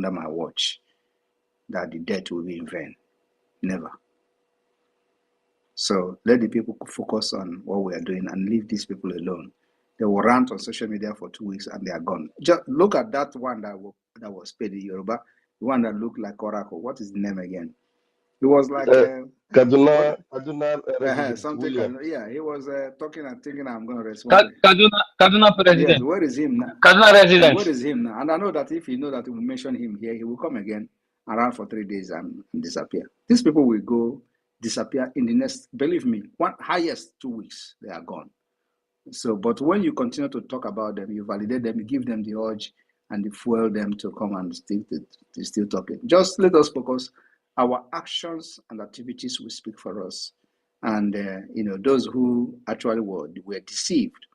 under my watch that the death will be in vain. Never. So let the people focus on what we are doing and leave these people alone. They will rant on social media for 2 weeks and they are gone. Just look at that one that was paid in Yoruba, the one that looked like Oracle. What is the name again? It was like Kaduna something. William. Yeah, he was talking and thinking I'm going to respond. Kaduna president. Yes, where is him now? Kaduna resident. Where is him now? And I know that if you know that we mention him here, he will come again around for 3 days and disappear. These people will go disappear in the next, believe me, highest 2 weeks, they are gone. So, but when you continue to talk about them, you validate them, you give them the urge and you fuel them to come and still talking. Just let us focus. Our actions and activities will speak for us. And, those who actually were deceived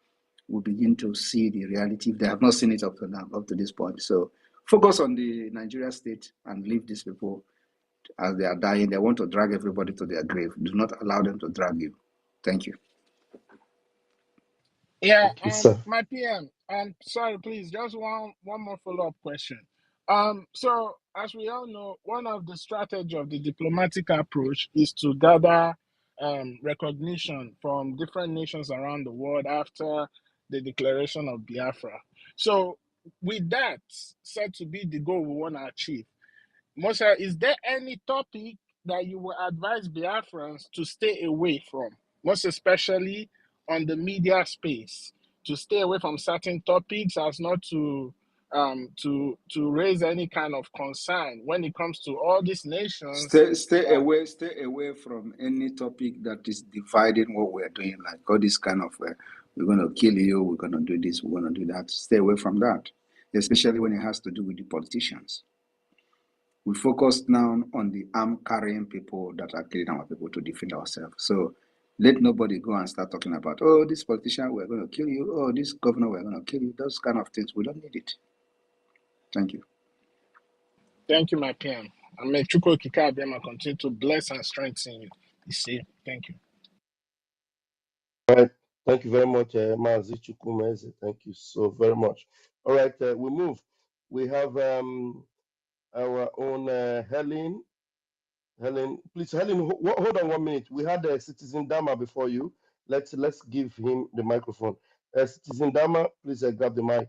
will begin to see the reality if they have not seen it up to now, up to this point. So focus on the Nigeria state and leave these people as they are dying. They want to drag everybody to their grave. Do not allow them to drag you. Thank you. Yeah, my PM. Sorry, please, just one more follow-up question. So as we all know, one of the strategies of the diplomatic approach is to gather recognition from different nations around the world after the declaration of Biafra. So with that said to be the goal we want to achieve, Moshe, is there any topic that you will advise Biafrans to stay away from, most especially on the media space, to stay away from certain topics as not to raise any kind of concern when it comes to all these nations? Stay away from any topic that is dividing what we're doing, like all this kind of we're going to kill you, we're going to do this, we're going to do that. Stay away from that, especially when it has to do with the politicians. We focus now on the arm-carrying people that are killing our people to defend ourselves. So let nobody go and start talking about, oh, this politician, we're going to kill you. Oh, this governor, we're going to kill you. Those kind of things. We don't need it. Thank you. Thank you, my PM. And may Chukwu Okike Abịama continue to bless and strengthen you. You see, thank you. All right. Thank you very much, Mazi Chukwumeze. Thank you so very much. All right, we move. We have our own Helen. Helen, please, Helen, hold on 1 minute. We had Citizen Dama before you. Let's give him the microphone. Citizen Dama, please grab the mic.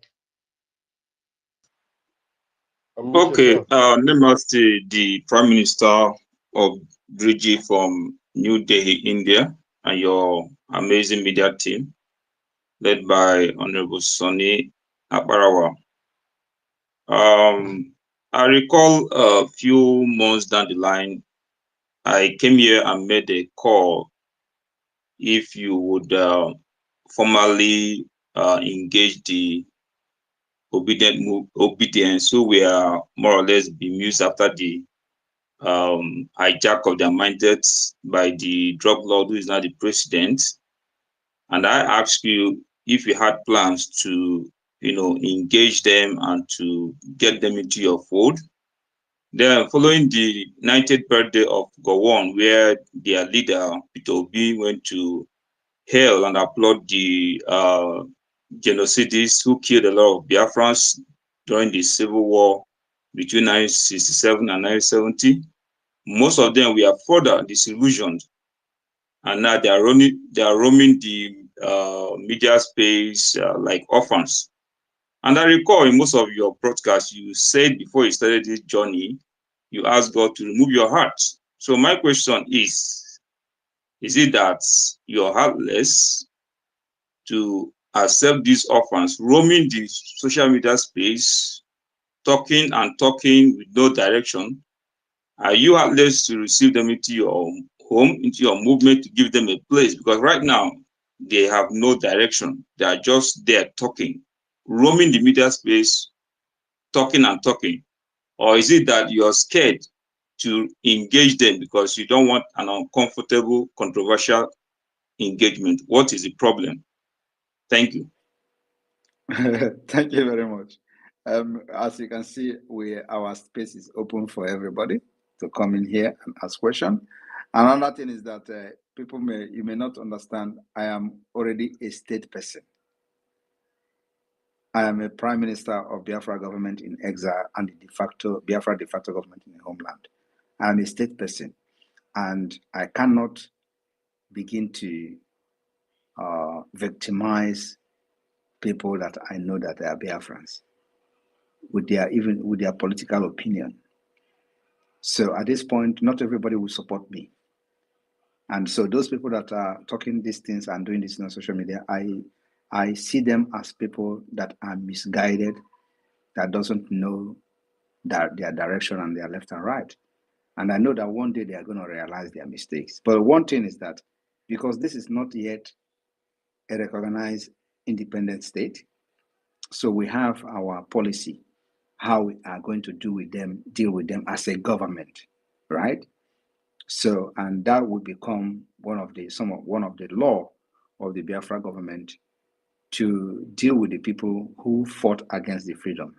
Okay, namaste, the Prime Minister of BRGIE from New Delhi, India, and your amazing media team, led by Honorable Sonny Akbarawa. I recall a few months down the line, I came here and made a call if you would formally engage the obedience, so we are more or less bemused after the hijack of their mindsets by the drug lord who is now the president. And I asked you if you had plans to, engage them and to get them into your fold. Then, following the 90th birthday of Gowon, where their leader, Peter Obi, went to hail and applaud the genocidists who killed a lot of Biafrans during the civil war between 1967 and 1970. Most of them were further disillusioned, and now they are roaming the media space like orphans. And I recall in most of your broadcasts, you said before you started this journey, you asked God to remove your heart. So my question is it that you're heartless to accept these orphans roaming the social media space, talking with no direction? Are you heartless to receive them into your home, into your movement, to give them a place? Because right now, they have no direction. They are just there talking, roaming the media space, talking. Or is it that you're scared to engage them because you don't want an uncomfortable, controversial engagement? What is the problem? Thank you. Thank you very much. As you can see, our space is open for everybody to come in here and ask questions. Another thing is that you may not understand, I am already a state person. I am a prime minister of Biafra government in exile and the Biafra de facto government in the homeland. I am a state person, and I cannot begin to victimize people that I know that they are Biafrans with their political opinion. So at this point, not everybody will support me. And so those people that are talking these things and doing this on social media, I see them as people that are misguided, that doesn't know their direction and their left and right. And I know that one day they are going to realize their mistakes. But one thing is that because this is not yet a recognized independent state, so we have our policy, how we are going to deal with them as a government, right? So, and that would become one of the law of the Biafra government to deal with the people who fought against the freedom.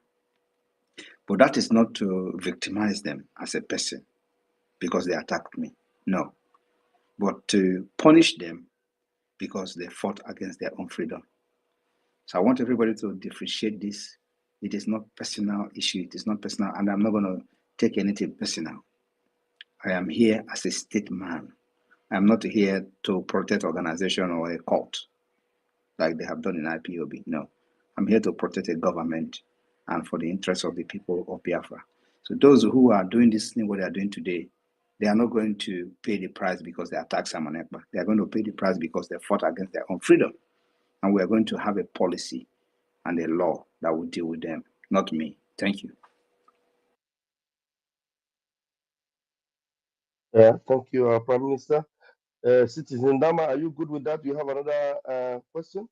But that is not to victimize them as a person because they attacked me, no, but to punish them because they fought against their own freedom. So I want everybody to differentiate this. It is not personal issue. It is not personal, and I'm not going to take anything personal. I am here as a state man. I'm not here to protect organization or a cult like they have done in IPOB. No, I'm here to protect a government and for the interests of the people of Biafra. So those who are doing this thing, what they are doing today, they are not going to pay the price because they attacked Simon Ekpa. They are going to pay the price because they fought against their own freedom. And we are going to have a policy and a law that will deal with them, not me. Thank you. Thank you, Prime Minister. Citizen Dama, are you good with that? Do you have another question?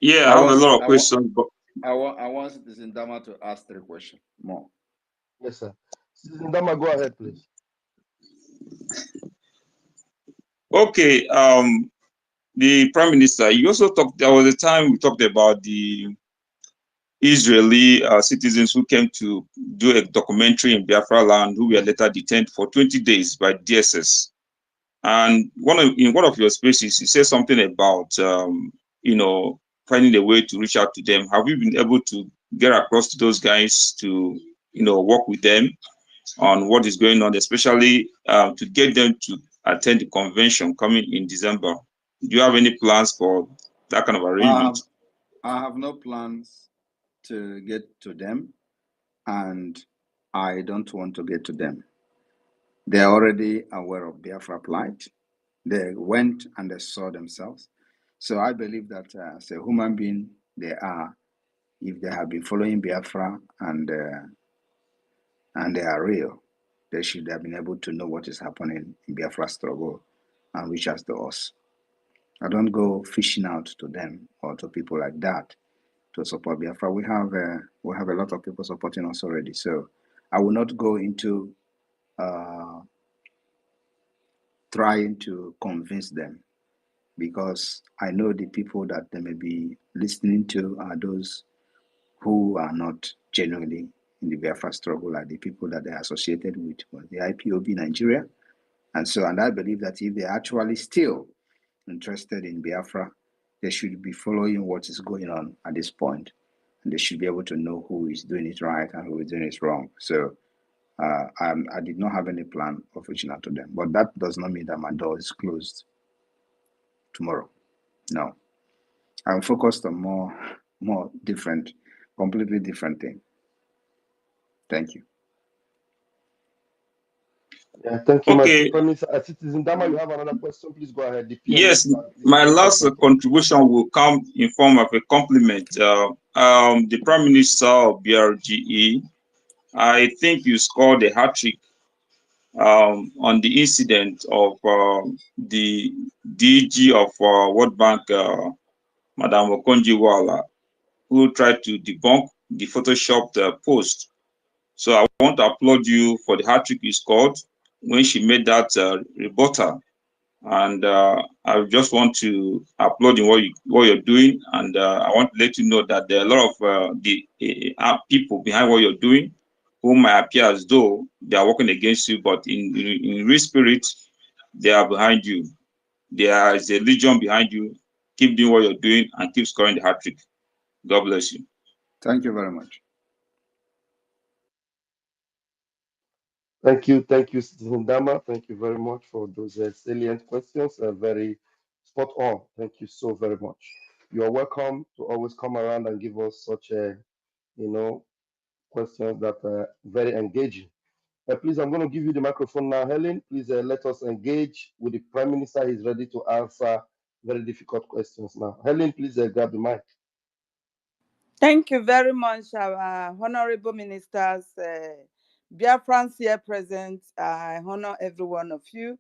Yeah, I have a lot of questions. But I want Citizen Dama to ask 3 questions more. Yes, sir. Citizen Dama, go ahead, please. Okay, the Prime Minister, you also talked, there was a time we talked about the Israeli citizens who came to do a documentary in Biafra land who were later detained for 20 days by DSS. And in one of your spaces, you said something about, finding a way to reach out to them. Have you been able to get across to those guys to, work with them on what is going on, especially to get them to attend the convention coming in December? Do you have any plans for that kind of arrangement? I have no plans to get to them, and I don't want to get to them. They are already aware of Biafra plight. They went and they saw themselves. So I believe that as a human being, if they have been following Biafra and they are real, they should have been able to know what is happening in Biafra struggle and reach out to us. I don't go fishing out to them or to people like that to support Biafra. We have a lot of people supporting us already. So I will not go into trying to convince them, because I know the people that they may be listening to are those who are not genuinely in the Biafra struggle, like the people that they are associated with the IPOB Nigeria. And I believe that if they're actually still interested in Biafra, they should be following what is going on at this point, and they should be able to know who is doing it right and who is doing it wrong. So I did not have any plan of reaching out to them, but that does not mean that my door is closed tomorrow. No, I'm focused on more different, completely different thing. Thank you. Yeah, thank you, Okay. Citizen Dama, you have another question? Please go ahead. Yes, my last contribution will come in form of a compliment. The Prime Minister of BRGE, I think you scored a hat-trick on the incident of the DG of World Bank, Madam Okonjo-Iweala, who tried to debunk the photoshopped post. So I want to applaud you for the hat-trick you scored when she made that rebuttal. And I just want to applaud you what you're doing, and I want to let you know that there are a lot of the people behind what you're doing who might appear as though they are working against you, but in real spirit, they are behind you. There is a legion behind you. Keep doing what you're doing and keep scoring the hat trick. God bless you. Thank you very much. Thank you, Citizen Dama. Thank you very much for those salient questions. Very spot on. Thank you so very much. You are welcome to always come around and give us such you know, questions that are very engaging. Please, I'm going to give you the microphone now, Helen. Please let us engage with the Prime Minister. He's ready to answer very difficult questions now. Helen, please grab the mic. Thank you very much, our honorable ministers, Biafrans here present. I honor every one of you.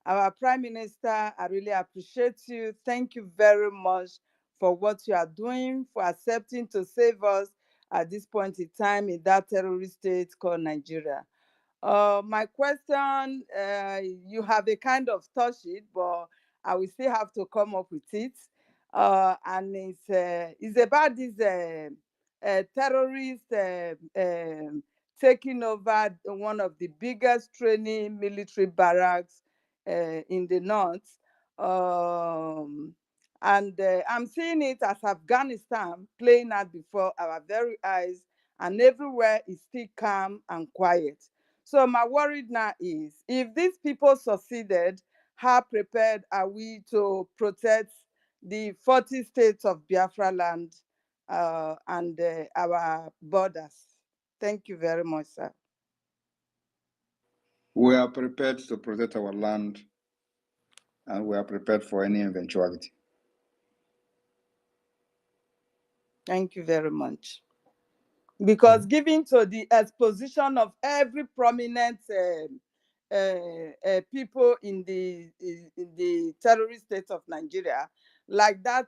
Our Prime Minister, I really appreciate you. Thank you very much for what you are doing, for accepting to save us at this point in time in that terrorist state called Nigeria. My question, you have a kind of touched it, but I will still have to come up with it. And it's about this terrorist taking over one of the biggest training military barracks in the north. And I'm seeing it as Afghanistan playing out before our very eyes, and everywhere is still calm and quiet. So my worry now is, if these people succeeded, how prepared are we to protect the 40 states of Biafra land and our borders? Thank you very much, sir. We are prepared to protect our land, and we are prepared for any eventuality. Thank you very much. Because given to the exposition of every prominent people in the terrorist state of Nigeria, like that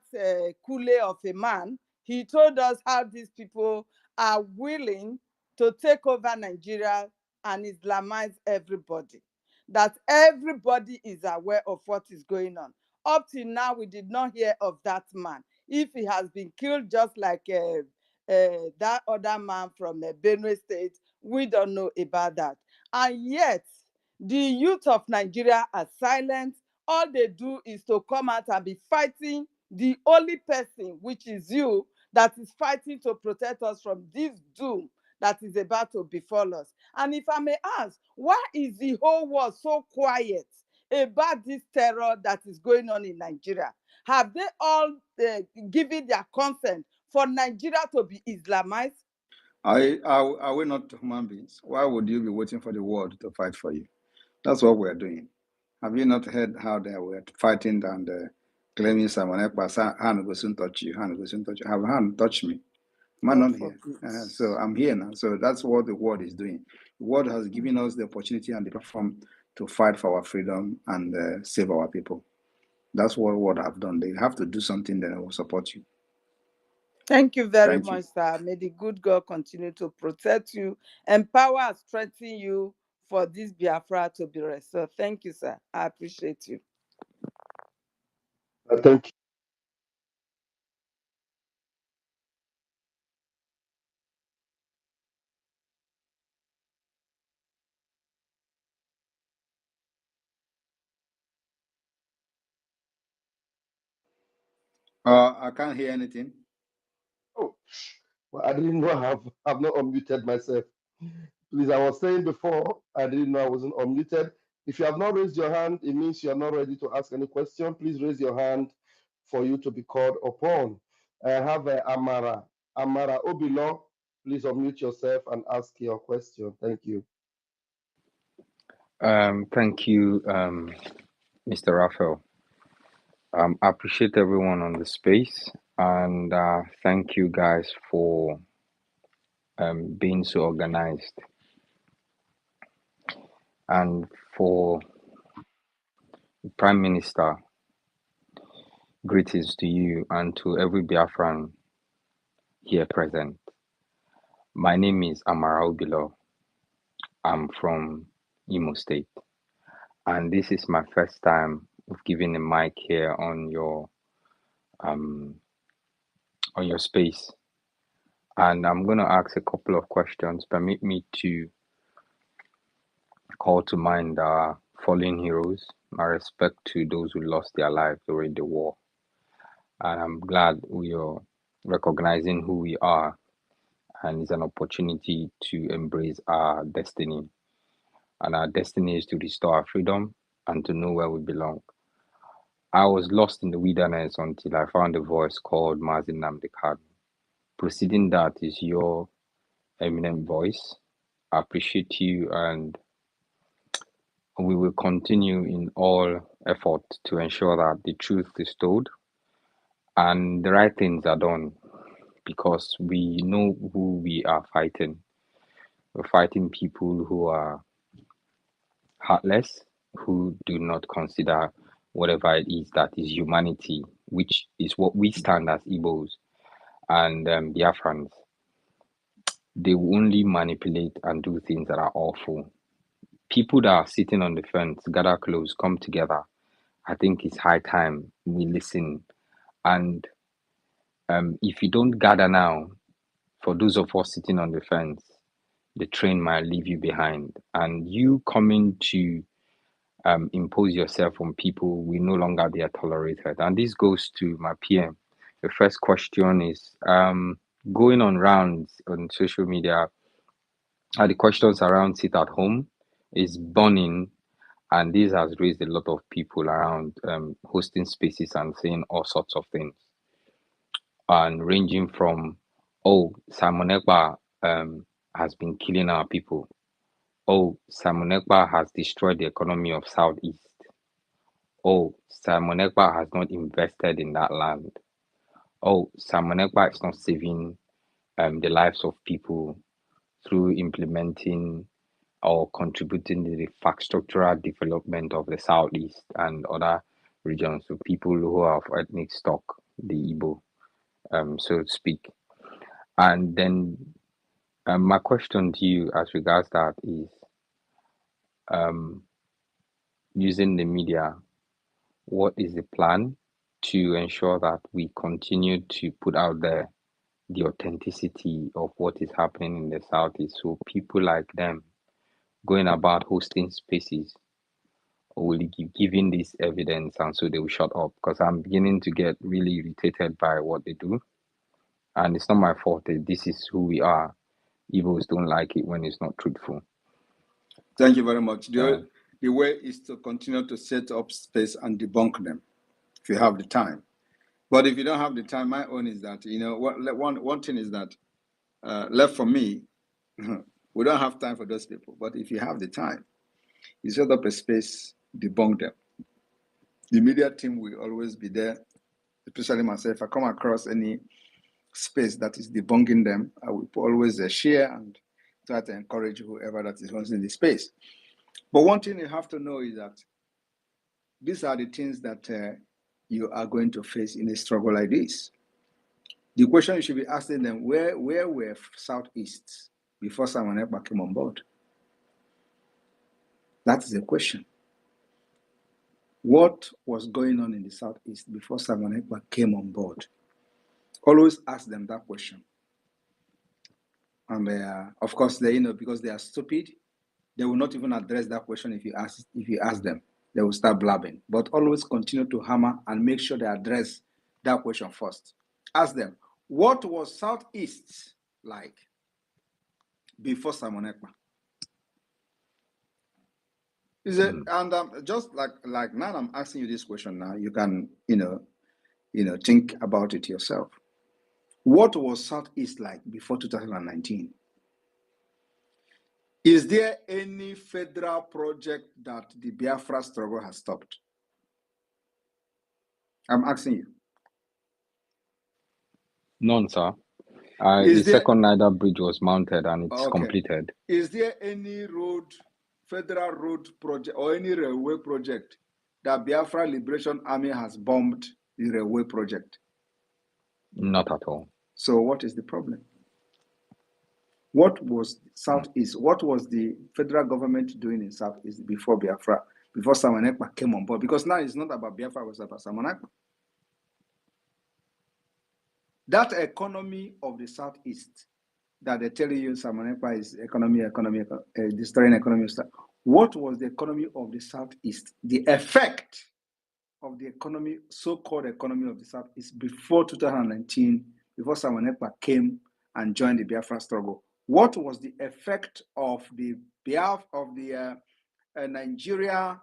Kule of a man, he told us how these people are willing to take over Nigeria and Islamize everybody. That everybody is aware of what is going on. Up till now, we did not hear of that man. If he has been killed just like that other man from Benue State, we don't know about that. And yet, the youth of Nigeria are silent. All they do is to come out and be fighting the only person, which is you, that is fighting to protect us from this doom that is about to befall us. And if I may ask, why is the whole world so quiet about this terror that is going on in Nigeria? Have they all given their consent for Nigeria to be Islamized? Are we not human beings? Why would you be waiting for the world to fight for you? That's what we're doing. Have you not heard how they were fighting and claiming someone Ekpa hand will soon touch you, hand will soon touch you. Have hand touched me? Am I not here? So I'm here now. So that's what the world is doing. The world has given us the opportunity and the platform to fight for our freedom and save our people. That's what world have done. They have to do something that will support you. Thank you very much, sir. May the good God continue to protect you, empower and strengthen you for this Biafra to be restored. Thank you, sir. I appreciate you. Thank you. I can't hear anything. Oh, well, I didn't know I've not unmuted myself. Please, I was saying before, I didn't know I wasn't unmuted. If you have not raised your hand, it means you are not ready to ask any question. Please raise your hand for you to be called upon. I have Amara Obilo. Please unmute yourself and ask your question. Thank you. Thank you, Mr. Raphael. I appreciate everyone on the space, and thank you guys for being so organized. And for the Prime Minister, greetings to you and to every Biafran here present. My name is Amara Obilo. I'm from Imo State, and this is my first time of giving a mic here on your space. And I'm going to ask a couple of questions. Permit me to call to mind our fallen heroes, my respect to those who lost their lives during the war. And I'm glad we are recognizing who we are, and it's an opportunity to embrace our destiny. And our destiny is to restore our freedom and to know where we belong. I was lost in the wilderness until I found a voice called Mazin Namdekan. Proceeding that is your eminent voice. I appreciate you, and we will continue in all effort to ensure that the truth is told and the right things are done, because we know who we are fighting. We're fighting people who are heartless, who do not consider whatever it is that is humanity, which is what we stand as Igbos and Biafrans. They will only manipulate and do things that are awful. People that are sitting on the fence, gather close, come together. I think it's high time we listen. And if you don't gather now, for those of us sitting on the fence, the train might leave you behind. And you coming to impose yourself on people will no longer be tolerated. And this goes to my PM. The first question is going on rounds on social media. The questions around sit at home is burning, and this has raised a lot of people around hosting spaces and saying all sorts of things, and ranging from, oh, Simon Ekpa has been killing our people. Oh, Simon Ekpa has destroyed the economy of Southeast. Oh, Simon Ekpa has not invested in that land. Oh, Simon Ekpa is not saving the lives of people through implementing or contributing to the infrastructural development of the Southeast and other regions, so people who are of ethnic stock, the Igbo, so to speak. And then my question to you as regards that is, using the media, what is the plan to ensure that we continue to put out there the authenticity of what is happening in the Southeast, so people like them going about hosting spaces will give giving this evidence, and so they will shut up? Because I'm beginning to get really irritated by what they do, and it's not my fault. This is who we are. Igbos don't like it when it's not truthful. Thank you very much. The way is to continue to set up space and debunk them if you have the time. But if you don't have the time, my own is that, one thing is that left for me, we don't have time for those people. But if you have the time, you set up a space, debunk them. The media team will always be there, especially myself. If I come across any space that is debunking them, I will always share and try to encourage whoever that is hosting the space. But one thing you have to know is that these are the things that you are going to face in a struggle like this. The question you should be asking them, where were Southeast before Simon Ekpa came on board? That is the question. What was going on in the Southeast before Simon Ekpa came on board? Always ask them that question. And of course, because they are stupid, they will not even address that question if you ask them. They will start blabbing. But always continue to hammer and make sure they address that question first. Ask them, what was Southeast like before Simon Ekpa? Is it? And just like now, I'm asking you this question. Now you can think about it yourself. What was Southeast like before 2019? Is there any federal project that the Biafra struggle has stopped? I'm asking you. None, sir. The second Niger Bridge was mounted and it's completed. Is there any federal road project or any railway project that Biafra Liberation Army has bombed the railway project? Not at all. So what is the problem? What was Southeast? What was the federal government doing in Southeast before Biafra, before Simon Ekpa came on board? Because now it's not about Biafra, it's about Simon Ekpa. That economy of the Southeast that they're telling you Simon Ekpa is destroying economy. What was the economy of the Southeast? The effect of the economy, so-called economy of the Southeast before 2019 before Simon Ekpa came and joined the Biafra struggle. What was the effect of the Nigeria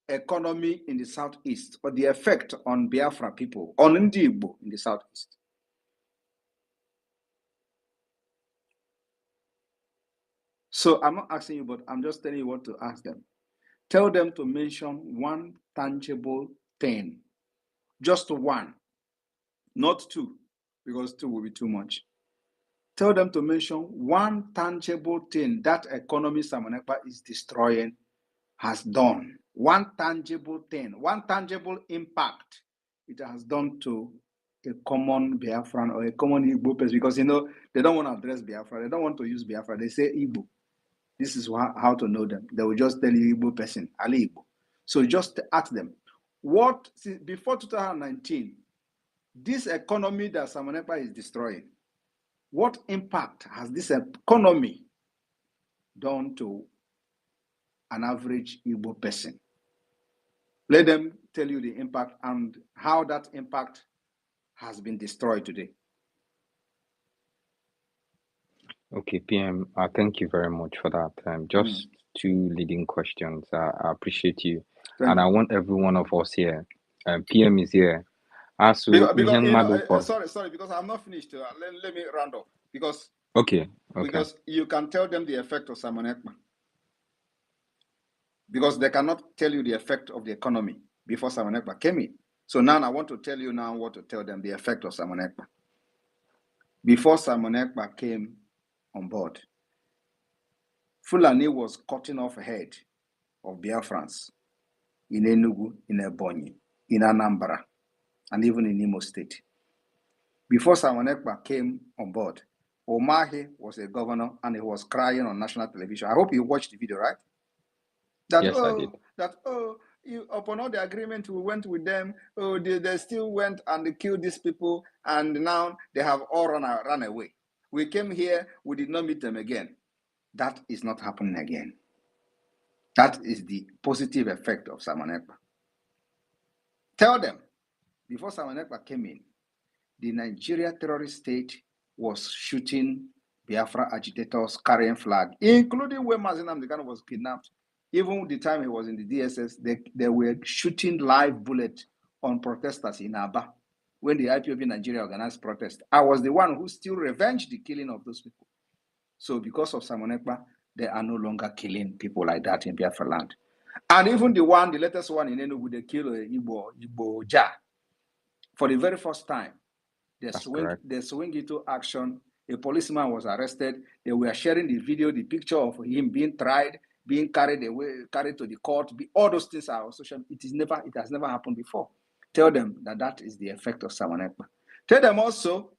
economy in the southeast, or the effect on Biafra people, on Ndi Igbo in the southeast? So I'm not asking you, but I'm just telling you what to ask them. Tell them to mention one tangible thing, just one, not two, because two will be too much. Tell them to mention one tangible thing that economy Simon Ekpa is destroying has done. One tangible thing, one tangible impact it has done to a common Biafran or a common Igbo person, because they don't want to address Biafra. They don't want to use Biafra. They say Igbo. This is how to know them. They will just tell you Igbo person, Ali Igbo. So just ask them, before 2019, this economy that Simon Ekpa is destroying, what impact has this economy done to an average Igbo person? Let them tell you the impact and how that impact has been destroyed today. Okay, PM, thank you very much for that. Just two leading questions. I appreciate you. Thank I you. want every one of us here. PM is here. Sorry, because I'm not finished. Let me round up. Because you can tell them the effect of Simon Ekpa. Because they cannot tell you the effect of the economy before Simon Ekpa came in. So now I want to tell you now what to tell them, the effect of Simon Ekpa. Before Simon Ekpa came on board, Fulani was cutting off head of Biafrans in Enugu, in Ebonyi, in Anambra, and even in Imo State. Before Simon Ekpa came on board, Omahe was a governor and he was crying on national television. I hope you watched the video, right? Yes, I did. Upon all the agreement we went with them, they still went and they killed these people, and now they have all run away. We came here, we did not meet them again. That is not happening again. That is the positive effect of Simon Ekpa. Tell them, before Simon Ekpa came in, the Nigeria terrorist state was shooting Biafra agitators carrying flag, including when Mazi Nnamdi Kanu was kidnapped. Even the time he was in the DSS, they were shooting live bullets on protesters in Aba when the IPOB Nigeria organized protest. I was the one who still revenged the killing of those people. So because of Simon Ekpa, they are no longer killing people like that in Biafra land. And even the latest one in Enugu, they killed Igbo Ja. For the very first time, they swing into action. A policeman was arrested. They were sharing the video, the picture of him being tried, being carried to the court. All those things are on social. It has never happened before. Tell them that is the effect of Simon Ekpa. Tell them also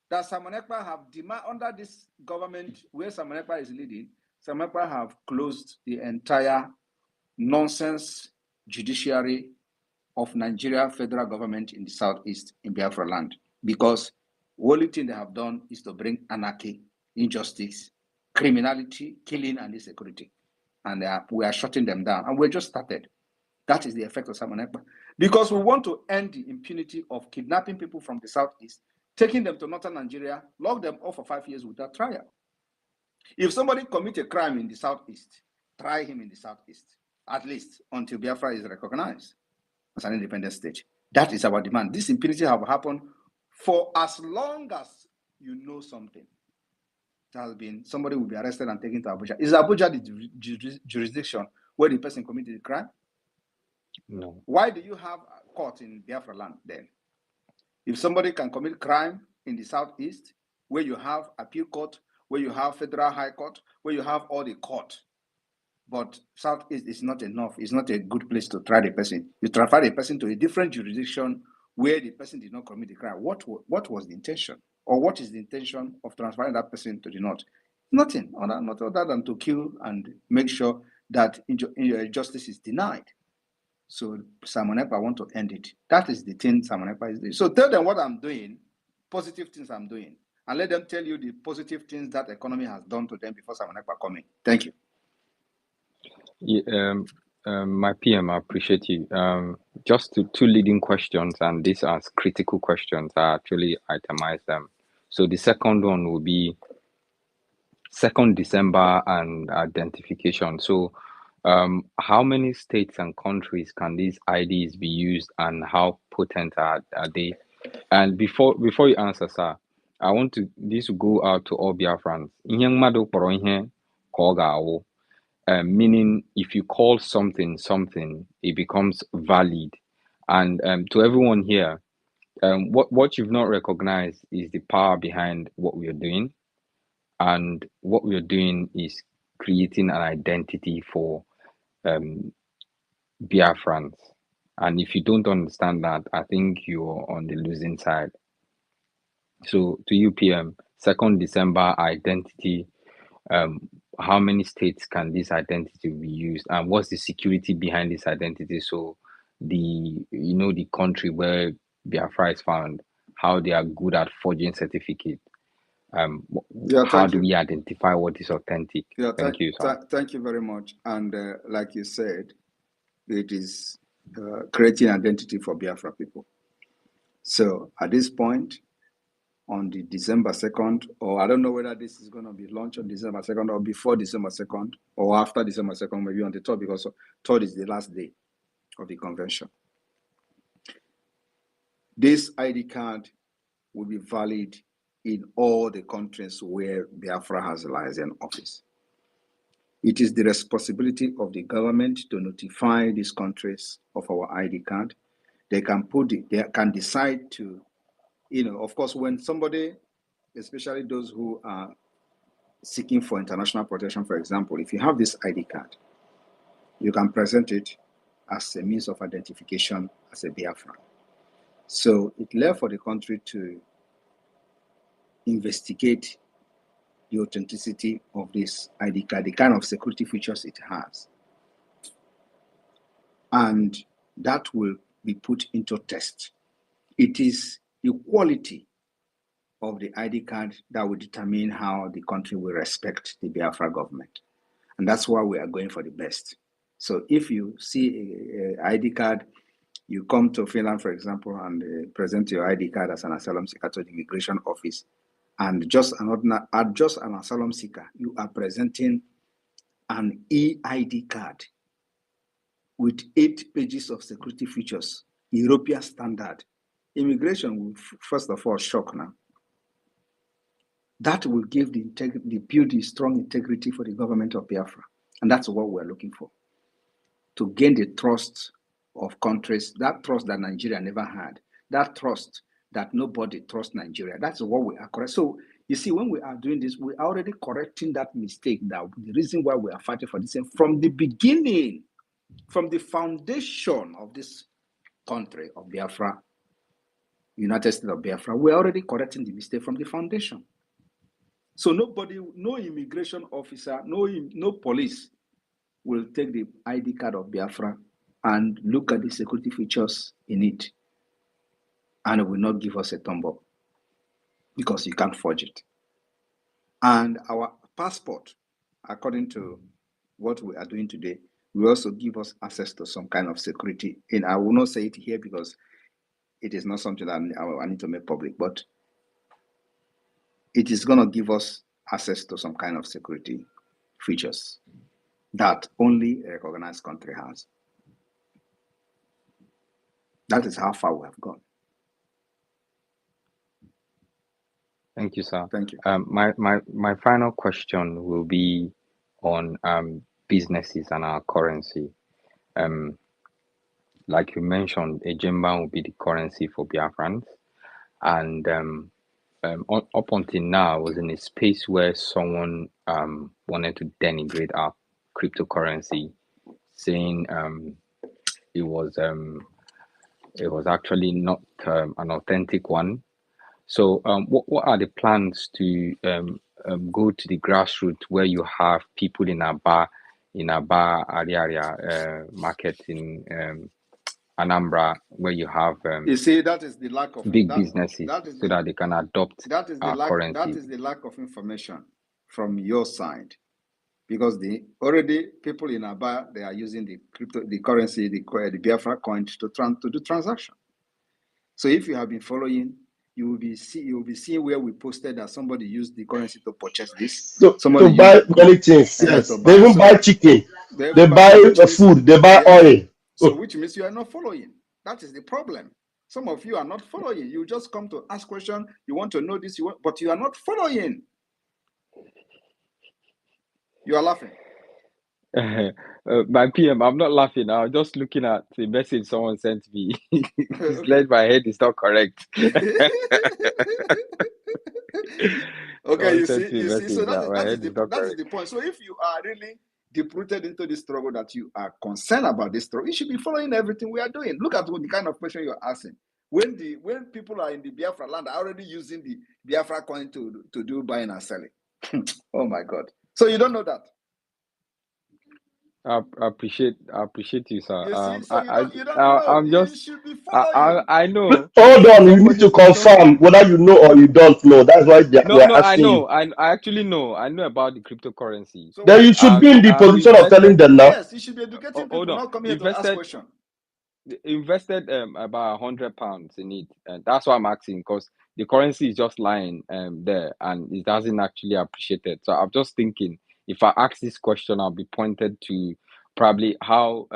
that Simon Ekpa have demand under this government where Simon Ekpa is leading. Simon Ekpa have closed the entire nonsense judiciary of Nigeria federal government in the southeast in Biafra land, because the only thing they have done is to bring anarchy, injustice, criminality, killing, and insecurity. And we are shutting them down. And we're just started. That is the effect of Simon Ekpa. Because we want to end the impunity of kidnapping people from the southeast, taking them to northern Nigeria, lock them up for 5 years without trial. If somebody commits a crime in the southeast, try him in the southeast, at least until Biafra is recognized as an independent state. That is our demand. This impunity have happened for as long as you know something. It has been, somebody will be arrested and taken to Abuja. Is Abuja the jurisdiction where the person committed the crime? No. Why do you have a court in Biafra land then? If somebody can commit crime in the southeast, where you have appeal court, where you have federal high court, where you have all the court, but southeast is not enough. It's not a good place to try the person. You transfer the person to a different jurisdiction where the person did not commit the crime. What was the intention? Or what is the intention of transferring that person to the north? Nothing, not other than to kill and make sure that justice is denied. So Simon Ekpa want to end it. That is the thing Simon Ekpa is doing. So tell them what I'm doing, positive things I'm doing, and let them tell you the positive things that economy has done to them before Simon Ekpa come in. Thank you. Yeah, my PM, I appreciate you. Just two leading questions, and these are critical questions. I actually itemized them So the second one will be 2nd December and identification. So how many states and countries can these IDs be used, and how potent are they? And before you answer, sir, I want this to go out to all Biafrans. Ihe mmadụ kpọrọ ihe ka ọ ga-awụ. Meaning, if you call something, it becomes valid. And to everyone here, what you've not recognized is the power behind what we are doing. And what we are doing is creating an identity for Biafrans. And if you don't understand that, I think you're on the losing side. So to you, PM, 2nd December identity, how many states can this identity be used, and what's the security behind this identity? So the country where Biafra is found, how they are good at forging certificate. How do we identify what is authentic? Thank you, sir. Thank you very much. And like you said, it is creating identity for Biafra people. So at this point, on the December 2nd, or I don't know whether this is going to be launched on December 2nd or before December 2nd or after December 2nd, maybe on the 3rd, because 3rd is the last day of the convention. This ID card will be valid in all the countries where Biafra has a liaison office. It is the responsibility of the government to notify these countries of our ID card. They can decide to, of course, when somebody, especially those who are seeking for international protection, for example, if you have this ID card, you can present it as a means of identification as a Biafran. So it left for the country to investigate the authenticity of this ID card, the kind of security features it has. And that will be put into test. It is the quality of the ID card that will determine how the country will respect the Biafra government. And that's why we are going for the best. So if you see an ID card, you come to Finland, for example, and present your ID card as an asylum seeker to the immigration office, and just an asylum seeker, you are presenting an e-ID card with 8 pages of security features, European standard. Immigration will first of all shock now. That will give build the strong integrity for the government of Biafra. And that's what we're looking for. To gain the trust of countries, that trust that Nigeria never had, that trust that nobody trusts Nigeria. That's what we are correct. So you see, when we are doing this, we are already correcting that mistake. That the reason why we are fighting for this, from the beginning, from the foundation of this country of Biafra, United States of Biafra, we are already correcting the mistake from the foundation. So nobody, no immigration officer, no police will take the ID card of Biafra and look at the security features in it, and it will not give us a thumb up because you can't forge it. And our passport, according to what we are doing today, will also give us access to some kind of security. And I will not say it here because it is not something that I need to make public, but it is going to give us access to some kind of security features that only a recognized country has. That is how far we have gone. Thank you, sir. Thank you. My final question will be on businesses and our currency. Like you mentioned, Ejimba will be the currency for Biafrans, and up until now, I was in a space where someone wanted to denigrate our cryptocurrency, saying it was actually not an authentic one. So what are the plans to go to the grassroots where you have people in Aba area market in Anambra, where you have you see, that is the lack of big businesses, so that they can adopt our currency. That is the lack of information from your side, because already people in Aba, they are using the currency, the Biafra coin to do transaction. So if you have been following, you will be seeing where we posted that somebody used the currency to purchase this. To Somebody buy used it many things, to yes. buy. They even So buy chicken, they they buy which means, food, they buy yes. oil. So which means you are not following. That is the problem. Some of you are not following. You just come to ask questions. You want to know this, but you are not following. You are laughing. My PM, I'm not laughing. I'm just looking at the message someone sent me. It's Okay. like my head is not correct. Okay, you Someone sent see, me a message so that my that is head is not correct. the point. So if you are really deep-rooted into this struggle, that you are concerned about this struggle, you should be following everything we are doing. Look at the kind of question you're asking. When people are in the Biafra land, are already using the Biafra coin to do buying and selling. Oh my God! So you don't know that. I appreciate you, sir. You see, so you don't know. I'm You just should be following. I know. Hold on, you need Somebody to told confirm me. whether you know or you don't know. That's why No, we're I asking know. you. I actually know. I know about the cryptocurrency. So Then why? you should be in the I've position of telling invested. them now. Yes, you should be educating Hold people, on. not coming here to ask questions. Invested about £100 in it, and that's why I'm asking, because the currency is just lying there and it doesn't actually appreciate it. So I'm just thinking, if I ask this question, I'll be pointed to probably how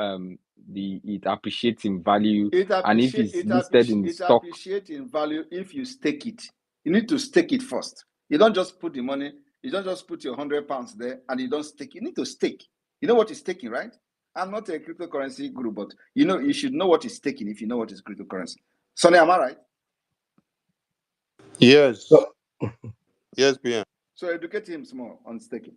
it appreciates in value, and if it's listed in stock. Appreciates in value if you stake it. You need to stake it first. You don't just put the money. You don't just put your £100 there and you don't stake. You need to stake. You know what is staking, right? I'm not a cryptocurrency guru, but you should know what is staking if you know what is cryptocurrency. Sonny, am I right? Yes. So, Yes, PM. So educate him small on staking.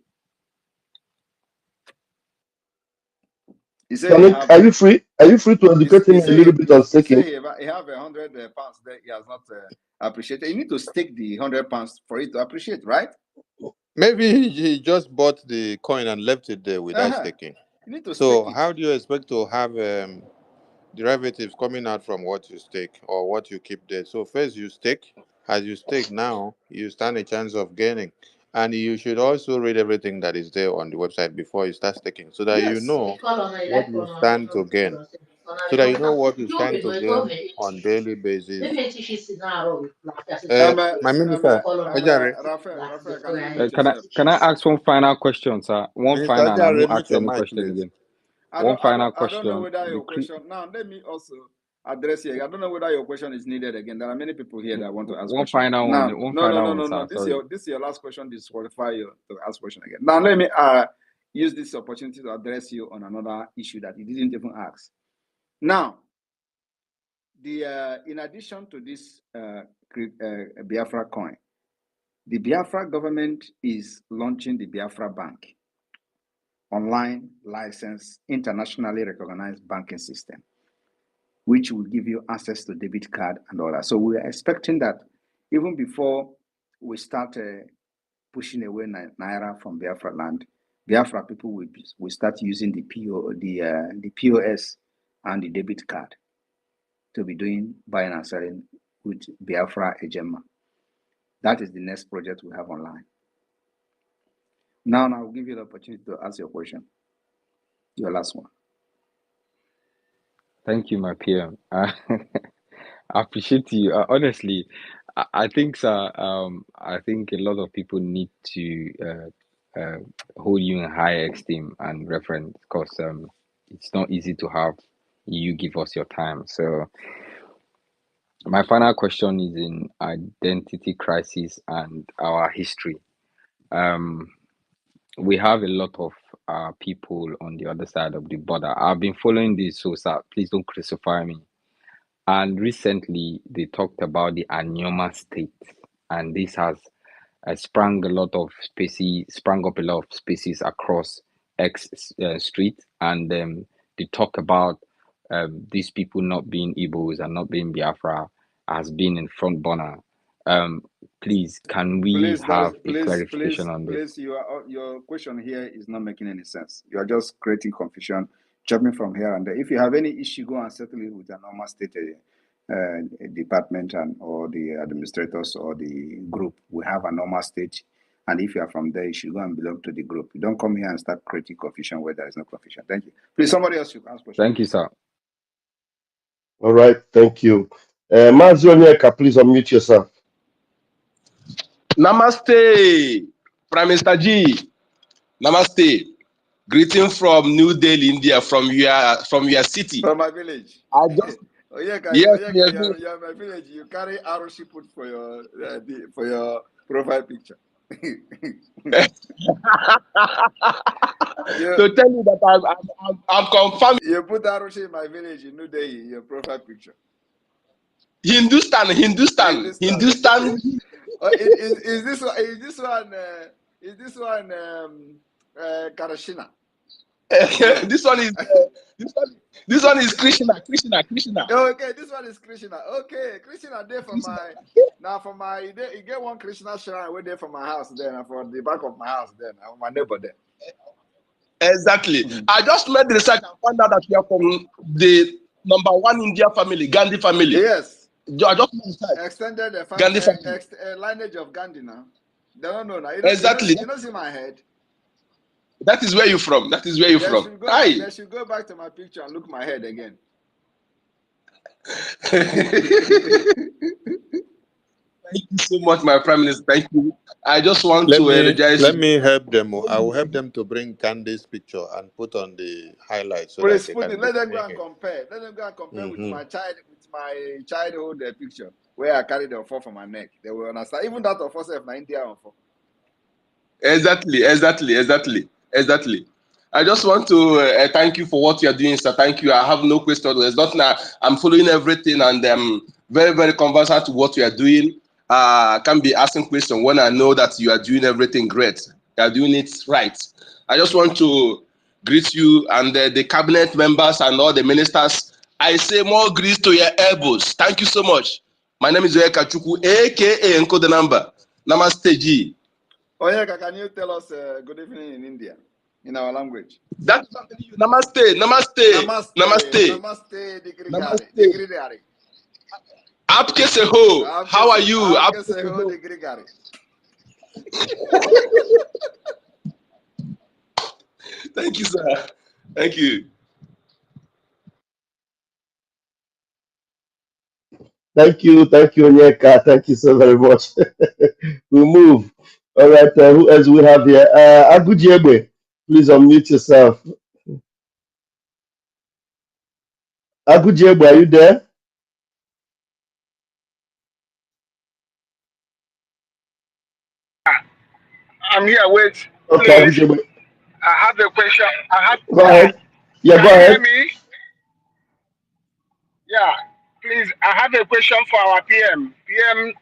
He said, are you free? Are you free to educate him a little bit on staking? He have £100 there. He has not appreciated. You need to stake the £100 for it to appreciate, right? Maybe he just bought the coin and left it there without staking. You need to So stake it. how do you expect to have derivatives coming out from what you stake or what you keep there? So first you stake. As you stake now, you stand a chance of gaining. And you should also read everything that is there on the website before you start staking, so that you know what you stand to gain. So that you know what you stand to gain on daily basis. My minister, Rafael, Can I ask one final question, sir? One final, and I won't ask any question again. One final question. I don't know whether your question. Now, let me also address here. I don't know whether your question is needed again. There are many people here that want to ask one questions. final now, one. One final one, sir. This is your last question. Disqualify you to ask question again. Now, let me use this opportunity to address you on another issue that you didn't even ask. Now, in addition to this Biafra coin, the Biafra government is launching the Biafra Bank, online licensed, internationally recognized banking system, which will give you access to debit card and all that. So we are expecting that even before we start pushing away Naira from Biafra land, Biafra people will start using the POS and the debit card to be doing buying and selling with Biafra Ejema. That is the next project we have online. Now I will give you the opportunity to ask your question. Your last one. Thank you, my PM. I appreciate you. Honestly, I think, sir. I think a lot of people need to hold you in high esteem and reverence, because it's not easy to have you give us your time. So my final question is in identity crisis and our history. We have a lot of people on the other side of the border. I've been following this, so sir, please don't crucify me. And recently, they talked about the Anyoma state, and this has sprung up a lot of spaces across X Street, and they talk about these people not being Igbos and not being Biafra as being in front burner. Please, can we have a clarification on this? Please, your question here is not making any sense. You are just creating confusion, jumping from here and there. If you have any issue, go and settle it with a normal state department or the administrators or the group. We have a normal state, and if you are from there, you should go and belong to the group. You don't come here and start creating confusion where there is no confusion. Thank you. Please, somebody else should ask questions. Thank you, sir. All right, thank you. Mazi Onyeka, please unmute yourself. Namaste, Prime Minister G. Namaste. Greeting from New Delhi, India, from your city. From my village. I just Oyeka, yes, you're my village. You carry Arushi put for your profile picture. to tell you that I'm confirmed. You put Arushi in my village in New Delhi, your profile picture. Hindustan. Oh, is this one Karashina? This one is Krishna. Oh, okay, this one is Krishna. Okay, Krishna there for my you get one Krishna shrine way there for my house then and for the back of my house then my neighbor there. Exactly. I just made the research and found out that you are from the #1 India family, Gandhi family. Yes. I just made research. Extended the Gandhi family. lineage of Gandhi now. They don't know now. Exactly. You don't see my head. That is where you're from. They should go back to my picture and look my head again. Thank you so much, my Prime Minister. Thank you. I just want Let me help them. I will help them to bring Candy's picture and put on the highlights. So let them go and compare. Let them go and compare with my childhood picture where I carried the offer from my neck. They will understand. Even that offer self na India offer. Exactly. I just want to thank you for what you are doing, sir. Thank you. I have no question. There's nothing. I'm following everything, and I'm very, very conversant to what you are doing. I can be asking questions when I know that you are doing everything great. You are doing it right. I just want to greet you and the cabinet members and all the ministers. I say more greets to your elbows. Thank you so much. My name is Oyeka Chukwu, aka Enko the number. Namaste G. Oyeka, can you tell us good evening in India in our language? That's something you. Namaste. Digrigari. Apke seho. How are you? Apke seho digrigari. Thank you, sir. Thank you. Thank you, Onyeka. Thank you so very much. We'll move. All right, who else we have here? Agujiegbe, please unmute yourself. Agujiegbe, are you there? I'm here. Wait, Okay, please. Agujiegbe. I have a question. Go ahead. Yeah, Can go you ahead. hear me? Yeah, please. I have a question for our PM. PM,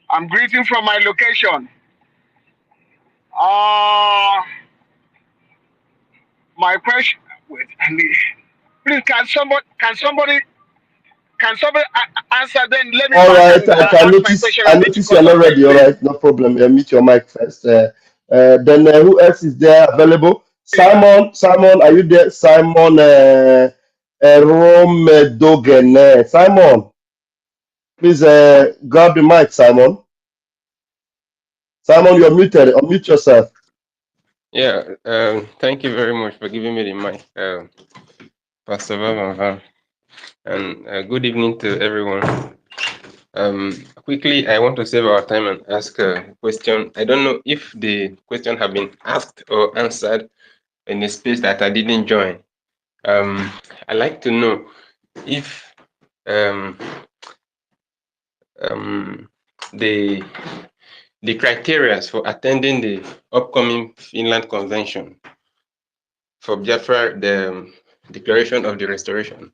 I'm greeting from my location. My question. Wait, please. Can somebody answer? Then let me All back right, and I can ask my notice. question I and take it notice you're because not of time, ready. All please. right, no problem. Mute your mic first. Then who else is there available? Simon, are you there? Simon Rome Dogen. Simon, please grab the mic, Simon. Simon, you're muted. Unmute yourself. Yeah, thank you very much for giving me the mic, Pastor Vavan. And good evening to everyone. Quickly, I want to save our time and ask a question. I don't know if the question have been asked or answered in a space that I didn't join. I'd like to know if the criteria for attending the upcoming Finland Convention for Biafra, the Declaration of the Restoration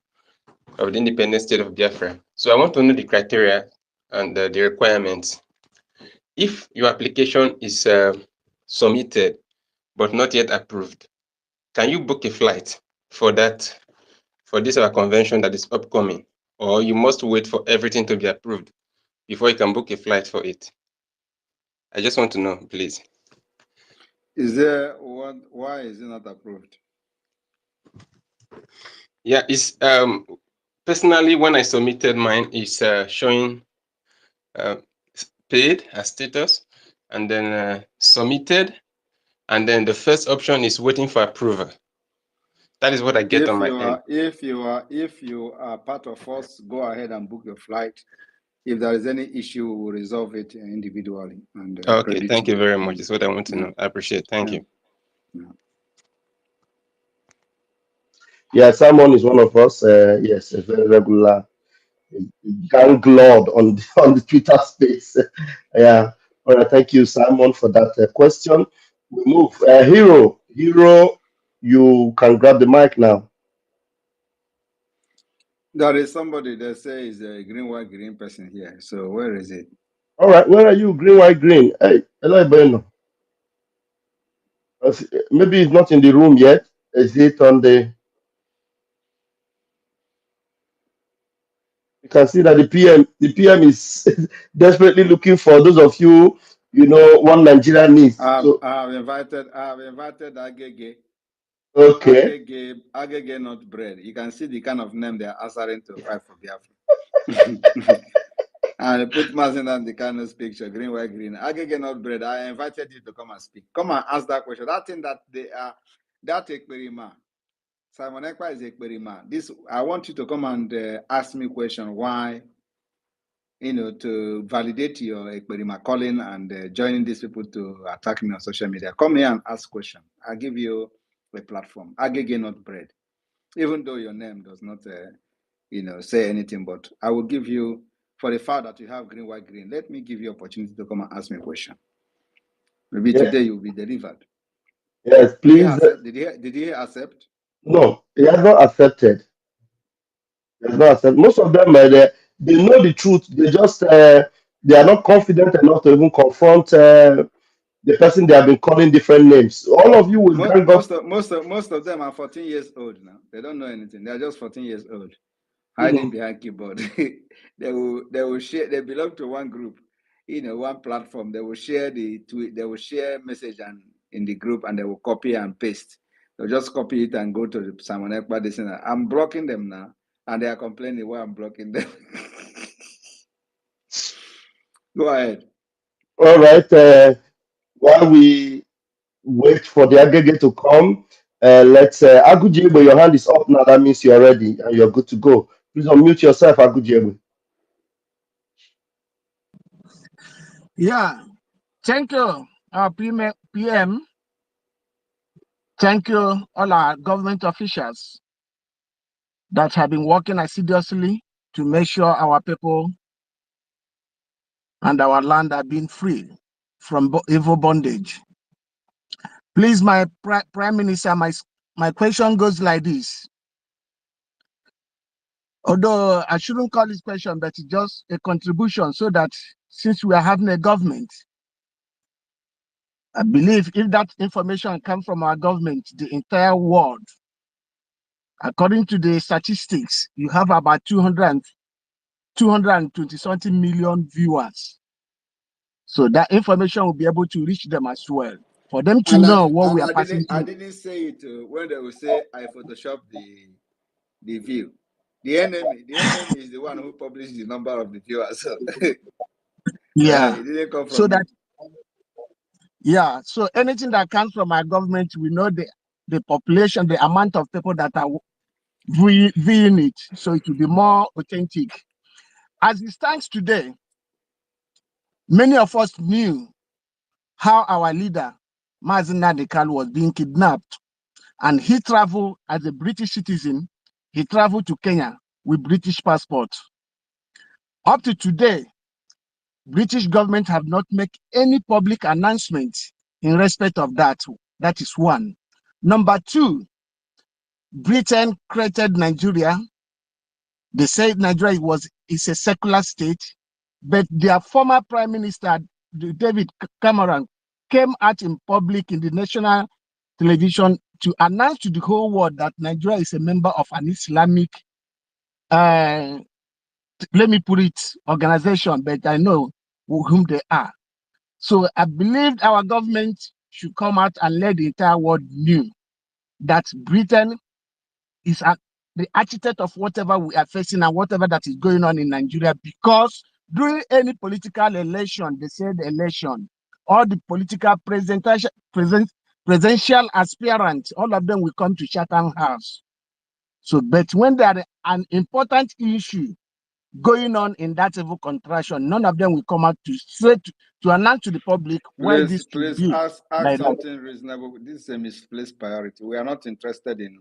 of the Independent State of Biafra. So I want to know the criteria and the requirements. If your application is submitted but not yet approved, can you book a flight for that, for this convention that is upcoming, or you must wait for everything to be approved before you can book a flight for it? I just want to know, please. Is there one? Why is it not approved? Yeah, it's personally when I submitted mine, it's showing paid as status, and then submitted, and then the first option is waiting for approval. That is what I get on my end. If you are part of us, go ahead and book your flight. If there is any issue, we will resolve it individually. And Okay, thank you very much. That's what I want to know. I appreciate it. Thank you. Yeah, Simon is one of us. Yes, a very regular gang lord on on the Twitter space. Yeah. All right. Thank you, Simon, for that question. We move. Hero, you can grab the mic now. There is somebody that says a green, white, green person here. So where is it? All right. Where are you? Green, white, green. Hey, hello, Bueno. Maybe it's not in the room yet. Is it on the? You can see that the PM is desperately looking for those of you, one Nigeria needs. So I have invited Agege. okay. Agege not bread. You can see the kind of name they are answering to fight for Biafra. And put Mazin on the Kano's picture, green, white, green. Agege not bread. I invited you to come and speak. Come and ask that question. That thing that they are, that Ekperima. Simon Ekpa is Ekperima. This, I want you to come and ask me question why, to validate your Ekperima calling and joining these people to attack me on social media. Come here and ask question. I'll give you a platform. Agege not bread. Even though your name does not, say anything, but I will give you, for the fact that you have green, white, green, let me give you opportunity to come and ask me a question. Maybe today you'll be delivered. Yes, please. Did he accept? No, he has not accepted. He has not accepted. Most of them, they know the truth. They are not confident enough to even confront the person they have been calling different names. All of you will gang up. Most of them are 14 years old now. They don't know anything. They are just 14 years old, hiding behind keyboard. They will share. They belong to one group, one platform. They will share the tweet. They will share message and in the group, and they will copy and paste. They'll just copy it and go to the Simon Ekpa. I'm blocking them now, and they are complaining why I'm blocking them. Go ahead. All right. While we wait for the aggregate to come, let's Agujiegbe, your hand is up now. That means you're ready and you're good to go. Please unmute yourself, Agujiegbe. Yeah, thank you, our PM. Thank you, all our government officials that have been working assiduously to make sure our people and our land are being free from evil bondage. Please, my Prime Minister, my question goes like this. Although I shouldn't call this question, but it's just a contribution so that since we are having a government, I believe if that information comes from our government, the entire world, according to the statistics, you have about 220 something million viewers. So that information will be able to reach them as well, for them to know what we are passing through. I didn't say it when they will say I Photoshop the view. The enemy is the one who published the number of the viewers. So yeah, it didn't come from so me. that so anything that comes from our government, we know the population, the amount of people that are viewing it, so it will be more authentic. As it stands today, many of us knew how our leader, Mazi Nnamdi Kanu, was being kidnapped, and he traveled as a British citizen. He traveled to Kenya with British passport. Up to today, British government have not made any public announcement in respect of that. That is one. Number two, Britain created Nigeria. They said Nigeria is a secular state, but their former Prime Minister, David Cameron, came out in public in the national television to announce to the whole world that Nigeria is a member of an Islamic, let me put it, organization, but I know whom they are. So I believe our government should come out and let the entire world know that Britain is the architect of whatever we are facing and whatever that is going on in Nigeria, because during any political election, they said election, all the political presidential aspirants, all of them will come to Chatham House. So, but when there is an important issue going on in that evil contraction. None of them will come out to straight to announce to the public when this should Please be. ask something reasonable. This is a misplaced priority. We are not interested in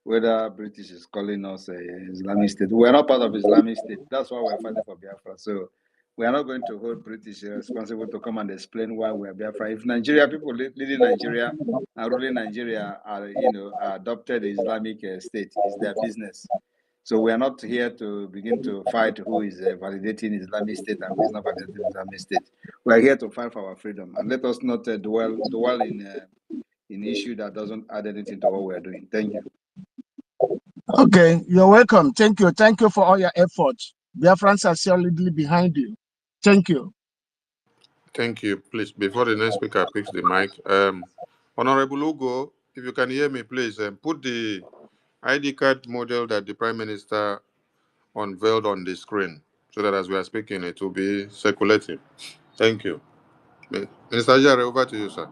whether British is calling us a Islamic state. We are not part of Islamic state. That's why we're fighting for Biafra. So we are not going to hold British responsible to come and explain why we are Biafra. If Nigeria, people leading Nigeria and ruling Nigeria are, are adopted Islamic state, is their business. So we are not here to begin to fight who is validating Islamic State and who is not validating Islamic State. We are here to fight for our freedom, and let us not dwell in issue that doesn't add anything to what we are doing. Thank you. Okay, you're welcome. Thank you. Thank you for all your efforts. Biafrans are solidly behind you. Thank you. Thank you. Please, before the next speaker picks the mic, Honorable Ugo, if you can hear me, please put the ID card model that the Prime Minister unveiled on the screen so that as we are speaking, it will be circulating. Thank you. Minister Jare, over to you, sir.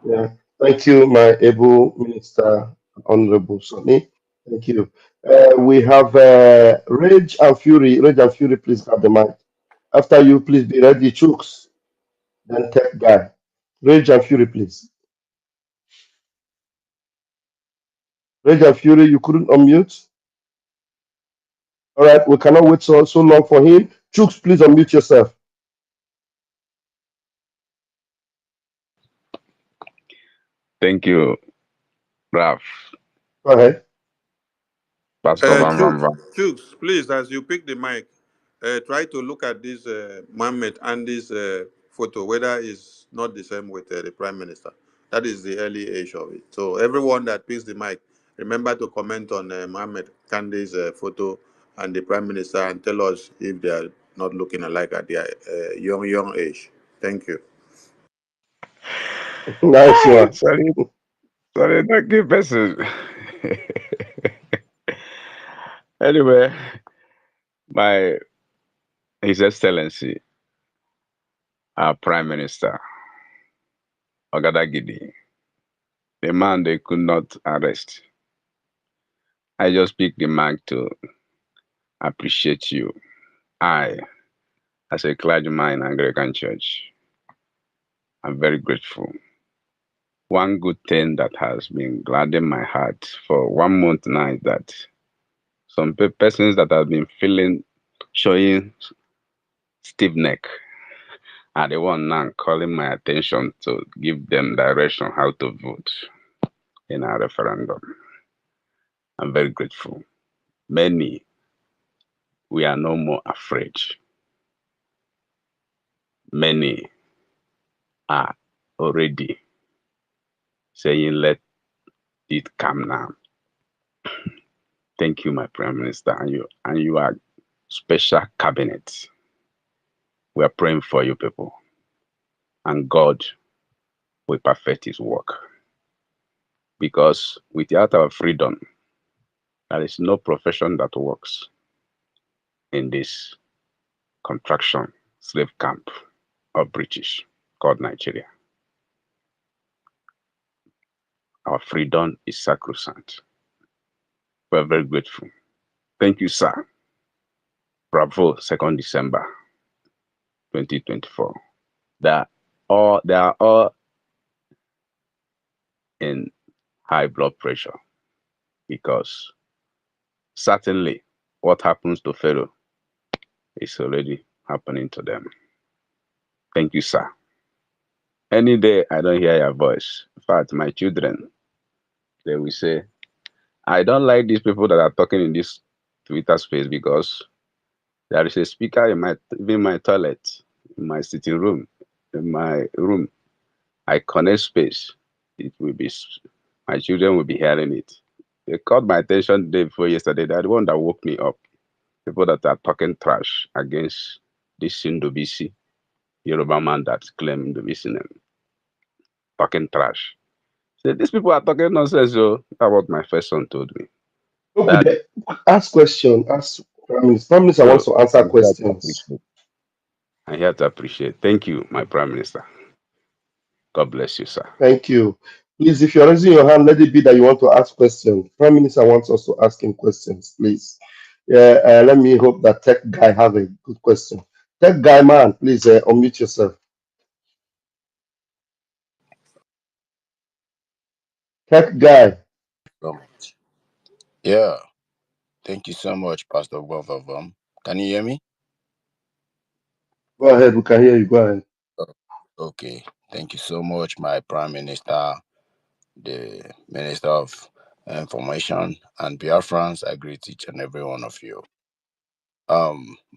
Yeah. Thank you, my able Minister, Honorable Sonny. Thank you. We have Rage and Fury. Rage and Fury, please have the mic. After you, please be ready, Chooks. Then Tech Guy. Rage and Fury, please. Rage and Fury, you couldn't unmute. All right, we cannot wait so long for him. Chooks, please unmute yourself. Thank you, Raf. Go ahead. Pastor Van Van Van. Chooks, please, as you pick the mic, try to look at this Mohammed and this photo, whether it's not the same with the Prime Minister. That is the early age of it. So everyone that picks the mic, remember to comment on Mohammed Kandi's photo and the Prime Minister and tell us if they are not looking alike at their young age. Thank you. Nice one. Sorry, don't give person. Anyway, His Excellency, our Prime Minister, Ogadagidi, the man they could not arrest. I just picked the mic to appreciate you. I, as a clergyman in Anglican Church, I'm very grateful. One good thing that has been gladdening my heart for 1 month now is that some persons that have been showing stiff neck are the one now calling my attention to give them direction how to vote in our referendum. I'm very grateful. Many, we are no more afraid. Many are already saying, let it come now. Thank you, my Prime Minister, and you are special cabinet. We are praying for you people, and God will perfect His work. Because without our freedom, there is no profession that works in this contraction slave camp of British called Nigeria. Our freedom is sacrosanct. We are very grateful. Thank you, sir. Bravo, 2nd December 2024. They are all in high blood pressure because certainly what happens to Pharaoh is already happening to them. Thank you, sir. Any day I don't hear your voice, in fact, my children, they will say, I don't like these people that are talking in this Twitter space because there is a speaker in my toilet, in my sitting room, in my room. I connect space. It will be, my children will be hearing it. They caught my attention the day before yesterday. They're the one that woke me up. People that are talking trash against this Sindobisi Yoruba man that claimed to be name. Talking trash. So these people are talking nonsense. So that's what my first son told me. Okay, ask question. Ask Prime Minister. Prime Minister wants to answer questions. I'm here to appreciate. Thank you, my Prime Minister. God bless you, sir. Thank you. Please, if you're raising your hand, let it be that you want to ask questions. Prime Minister wants us to ask him questions, please. Yeah, let me hope that tech guy have a good question. Tech guy, man, please unmute yourself. Tech guy, So much. Yeah, thank you so much, Pastor both of them. Can you hear me? go ahead. We can hear you. Go ahead. Oh, okay, thank you so much, my Prime Minister, the Minister of Information, and Biafrans. I greet each and every one of you.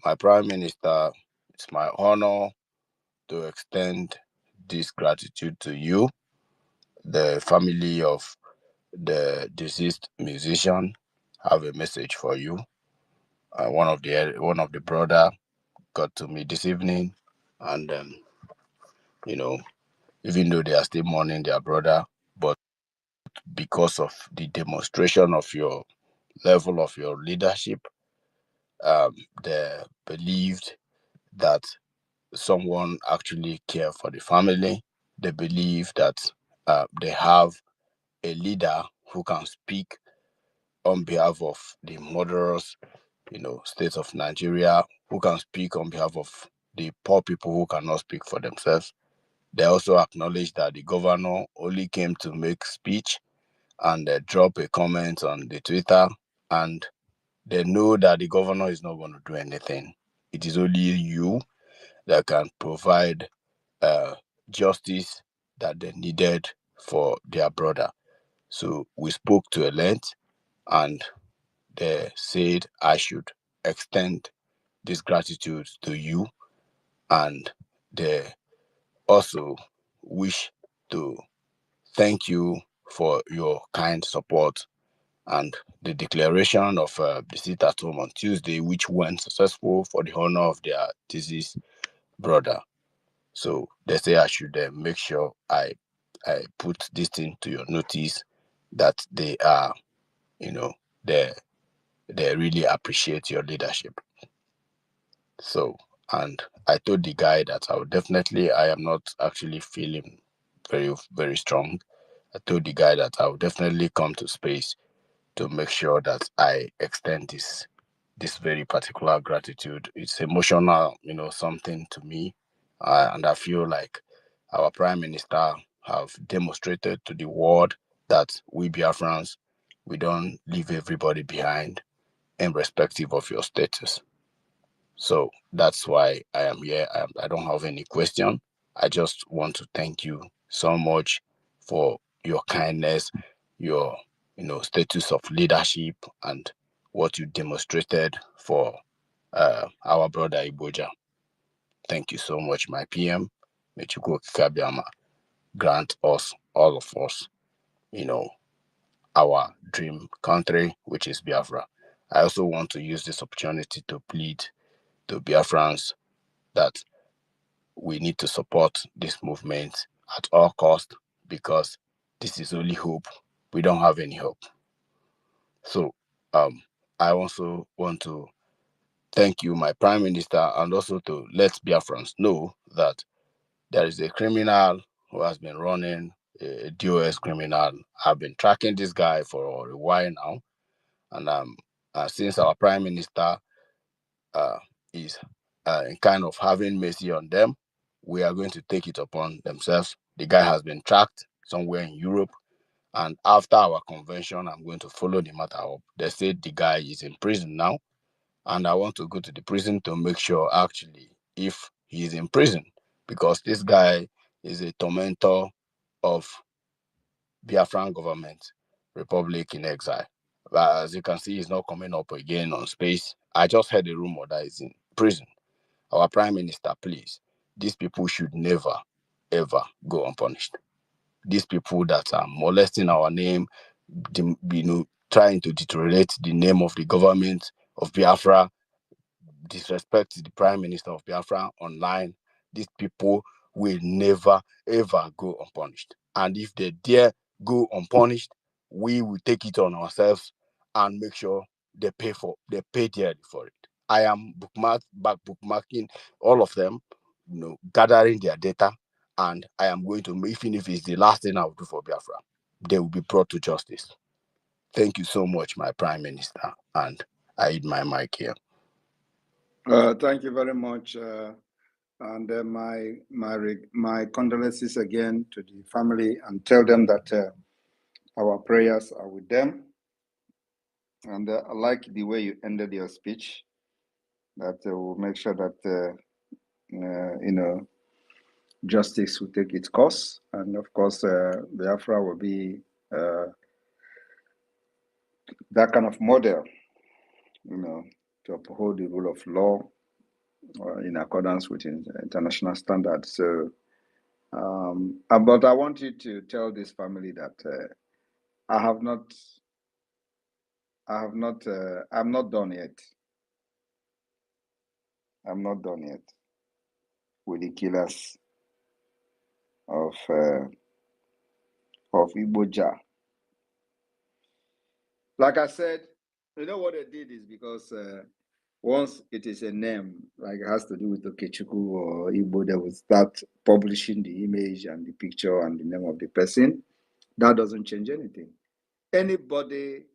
My Prime Minister, it's my honor to extend this gratitude to you, the family of the deceased musician. I have a message for you. One of the brother got to me this evening, and you know, even though they are still mourning their brother, but because of the demonstration of your level of your leadership, um, they believed that someone actually care for the family. They believe that they have a leader who can speak on behalf of the murderers, state of Nigeria, who can speak on behalf of the poor people who cannot speak for themselves. They also acknowledge that the governor only came to make speech and drop a comment on the Twitter, and they know that the governor is not going to do anything. It is only you that can provide uh, justice that they needed for their brother. So we spoke to a length, and they said I should extend this gratitude to you, and they also wish to thank you for your kind support and the declaration of visit at home on Tuesday, which went successful for the honor of their deceased brother. So they say I should make sure I put this thing to your notice that they are, they they really appreciate your leadership. So, and I told the guy that I am not actually feeling very, very strong. I told the guy that I will definitely come to space to make sure that I extend this very particular gratitude. It's emotional, something to me, and I feel like our Prime Minister have demonstrated to the world that we Biafrans, we don't leave everybody behind, irrespective of your status. So that's why I am here. I don't have any question. I just want to thank you so much for your kindness, your status of leadership, and what you demonstrated for our brother Iboja. Thank you so much, my PM. May Chukwu Kabiama grant us, all of us, you know, our dream country, which is Biafra. I also want to use this opportunity to plead to Biafrans that we need to support this movement at all cost, because this is only hope. We don't have any hope. So I also want to thank you, my Prime Minister, and also to let Biafrans know that there is a criminal who has been running, a DOS criminal. I've been tracking this guy for a while now, and since our Prime Minister uh, is kind of having mercy on them, we are going to take it upon themselves. The guy has been tracked somewhere in Europe, and after our convention, I'm going to follow the matter up. They said the guy is in prison now, and I want to go to the prison to make sure actually if he is in prison, because this guy is a tormentor of Biafran government, Republic in exile. But as you can see, he's not coming up again on space. I just heard a rumor that he's in prison. Our Prime Minister, please, these people should never, ever go unpunished. These people that are molesting our name, trying to deteriorate the name of the government of Biafra, disrespect the Prime Minister of Biafra online, these people will never, ever go unpunished. And if they dare go unpunished, we will take it on ourselves and make sure they pay dearly for it. I am bookmarking all of them, gathering their data, and I am going to, even if it's the last thing I will do for Biafra, they will be brought to justice. Thank you so much, my Prime Minister, and I eat my mic here. Thank you very much. And my condolences again to the family, and tell them that our prayers are with them. And I like the way you ended your speech, that will make sure that justice will take its course, and of course Biafra will be that kind of model, to uphold the rule of law in accordance with international standards. So, but I want you to tell this family that I'm not done yet. I'm not done yet with the killers of Igboja. Like I said, you know what they did is because once it is a name, like it has to do with Okechukwu or Igbo, they will start publishing the image and the picture and the name of the person. That doesn't change anything. Anybody,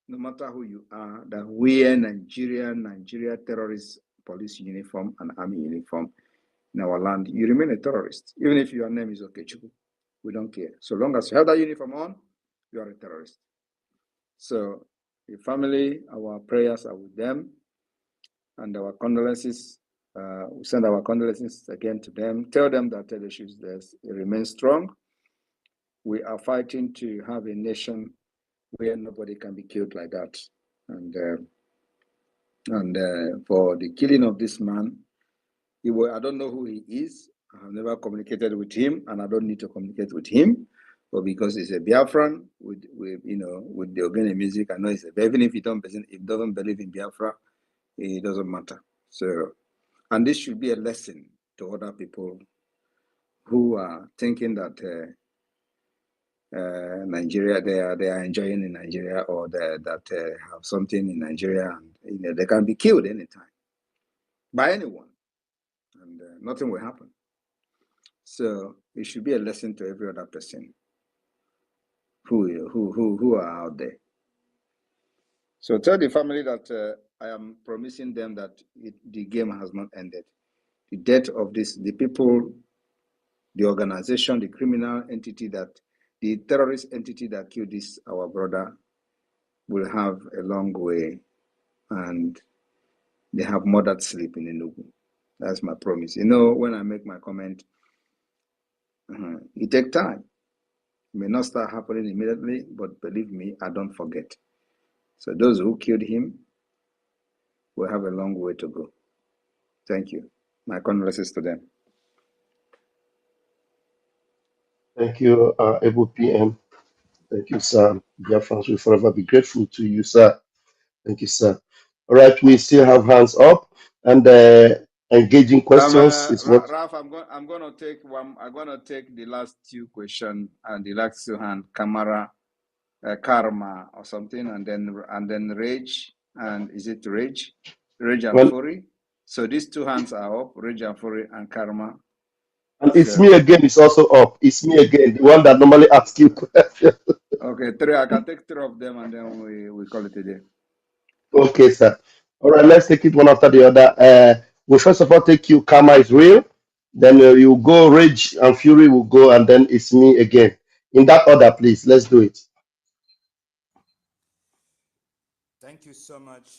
no matter who you are, that wear Nigeria terrorist police uniform and army uniform in our land, you remain a terrorist. Even if your name is Okechukwu, we don't care. So long as you have that uniform on, you are a terrorist. So the family, our prayers are with them, and our condolences. We send our condolences again to them. Tell them that they should remain strong. We are fighting to have a nation where nobody can be killed like that. And for the killing of this man, I don't know who he is. I have never communicated with him, and I don't need to communicate with him. But because he's a Biafran with the Ogene music, I know he's even if he doesn't believe in Biafra, it doesn't matter. So, and this should be a lesson to other people who are thinking that Nigeria, they are enjoying in Nigeria, or that have something in Nigeria, and they can be killed anytime by anyone, and nothing will happen. So it should be a lesson to every other person who are out there. So tell the family that I am promising them that the game has not ended. The death of the people, the organization, the criminal entity the terrorist entity that killed our brother, will have a long way, and they have murdered sleep in Enugu. That's my promise. When I make my comment, it takes time. It may not start happening immediately, but believe me, I don't forget. So those who killed him will have a long way to go. Thank you. My condolences to them. Thank you, Able PM. Thank you, sir. Biafrans will forever be grateful to you, sir. Thank you, sir. All right, we still have hands up, and engaging questions is what. Ralph, I'm gonna take one. I'm gonna take the last two questions and the last two hand Kamara, Karma or something, and then Rage, and is it Rage and Well, Fury? So these two hands are up, Rage and Fury and Karma. and it's So me again. It's also up. It's me again, the one that normally asks you questions. okay, three. I can take three of them, and then we call it a day. Okay, sir. All right, let's take it one after the other. We first of all take you. Karma is real. Then you go. Rage and Fury will go, and then it's me again. In that order, please. Let's do it. Thank you so much,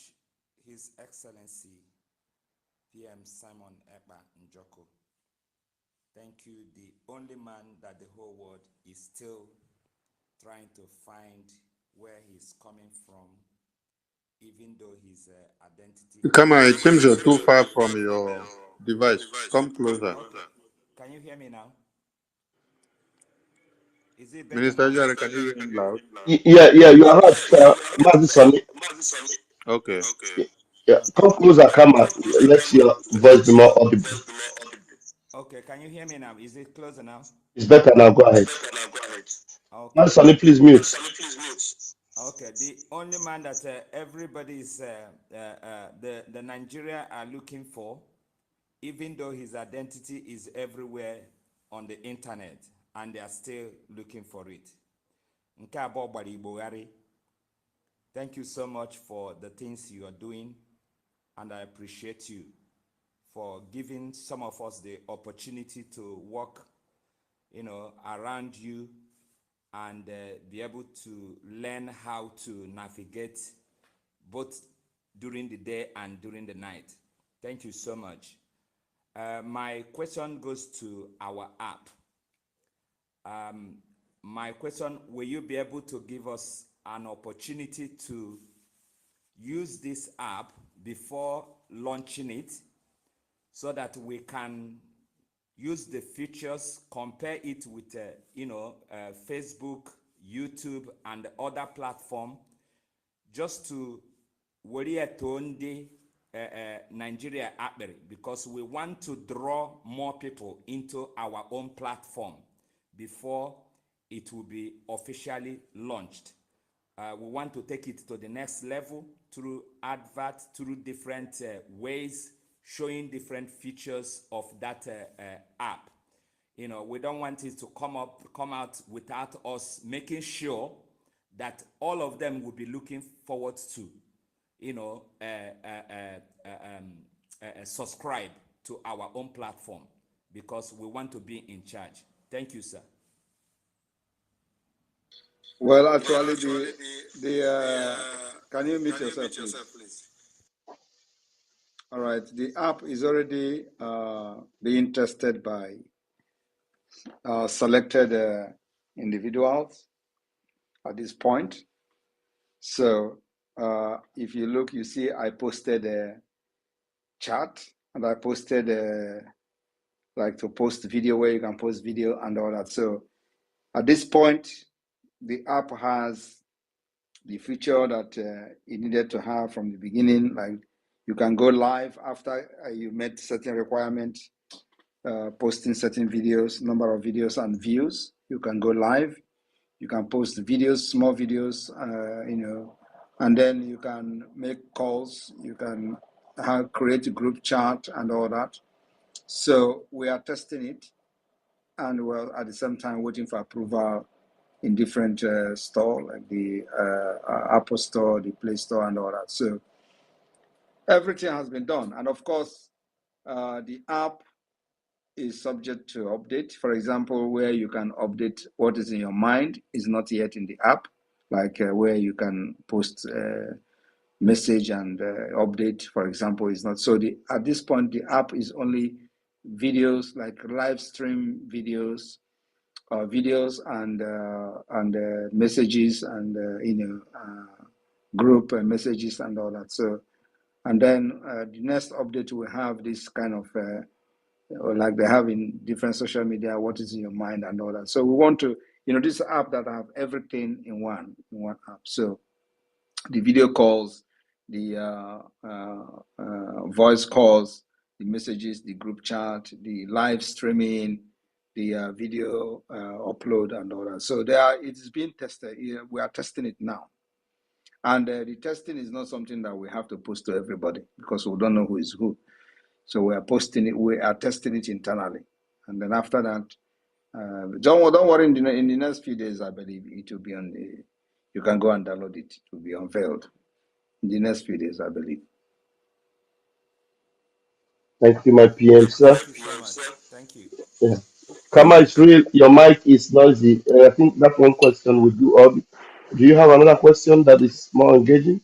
His Excellency PM Simon Ekpa Njoko. Thank you, the only man that the whole world is still trying to find where he's coming from, even though his identity Come on, is... it seems you're too far from your device. Come closer. Okay. Can you hear me now? Is it better Minister now? Jare, can you hear him loud? Yeah, you are right, Mazi Sonny. Okay. Yeah, Okay. come closer, Karma. Let your voice be more audible. Okay, can you hear me now? Is it closer now? It's better now. Go ahead. Okay. Mazi Sonny, please mute. Okay, the only man that everybody is, the Nigeria are looking for, even though his identity is everywhere on the internet, and they are still looking for it. Nke abụọ gbara Igbogharị. Thank you so much for the things you are doing, and I appreciate you for giving some of us the opportunity to walk, around you and be able to learn how to navigate both during the day and during the night. Thank you so much. My question goes to our app. My question, will you be able to give us an opportunity to use this app before launching it so that we can use the features, compare it with, Facebook, YouTube, and other platform, just to worry only Nigeria akpere, because we want to draw more people into our own platform before it will be officially launched. We want to take it to the next level through adverts, through different ways, showing different features of that app. We don't want it to come out without us making sure that all of them will be looking forward to, subscribe to our own platform, because we want to be in charge. Thank you, sir. Well, actually, can you mute yourself, please? All right, the app is already being tested by selected individuals at this point. So if you look, you see I posted a chat, and I posted like to post video where you can post video and all that. So at this point, the app has the feature that it needed to have from the beginning. Like you can go live after you met certain requirements, posting certain videos, number of videos and views. You can go live. You can post videos, small videos, and then you can make calls. You can create a group chat and all that. So we are testing it, and we're at the same time waiting for approval in different store, like the Apple Store, the Play Store, and all that. So everything has been done, and of course, the app is subject to update. For example, where you can update what is in your mind is not yet in the app, like where you can post message and update, for example, is not. So at this point, the app is only videos, like live stream videos, and messages and group messages and all that. So, and then the next update will have this kind of like they have in different social media, what is in your mind and all that. So we want to, this app that have everything in one app. So the video calls, the voice calls, the messages, the group chat, the live streaming, the video upload and all that. So it is being tested. We are testing it now. And the testing is not something that we have to post to everybody, because we don't know who is who. So we are posting it. We are testing it internally, and then after that, don't worry. In the next few days, I believe it will be on the. You can go and download it. It will be unveiled in the next few days, I believe. Thank you, my PM, sir. Thank you so much. Thank you. Yeah. Kama, it's real. Your mic is noisy. I think that one question will do. Do you have another question that is more engaging?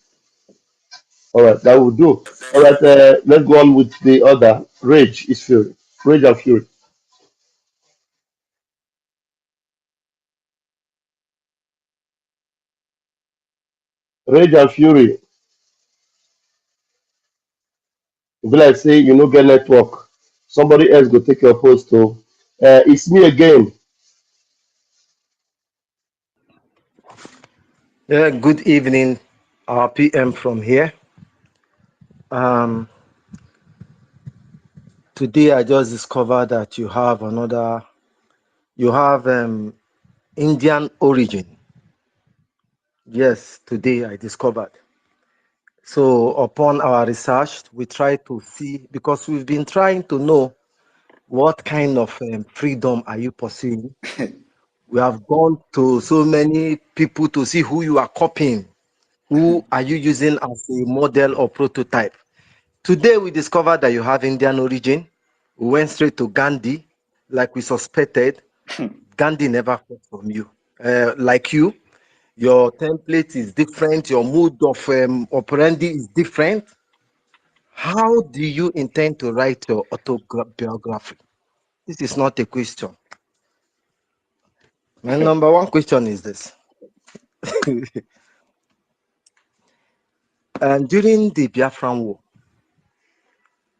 All right, that will do. All right, let's go on with the other. Rage is fury. Rage and fury. Rage and fury. If like say you no get network, somebody else go take your post. So it's me again. Yeah, good evening, PM from here. Um, Today I just discovered that you have Indian origin. Yes, today I discovered. So upon our research, we try to see, because we've been trying to know what kind of freedom are you pursuing. We have gone to so many people to see who you are copying. Who are you using as a model or prototype? Today, we discovered that you have Indian origin. We went straight to Gandhi, like we suspected. Gandhi never fought from you. Like you, your template is different. Your mood of operandi is different. How do you intend to write your autobiography? This is not a question. My number one question is this. And during the Biafran War,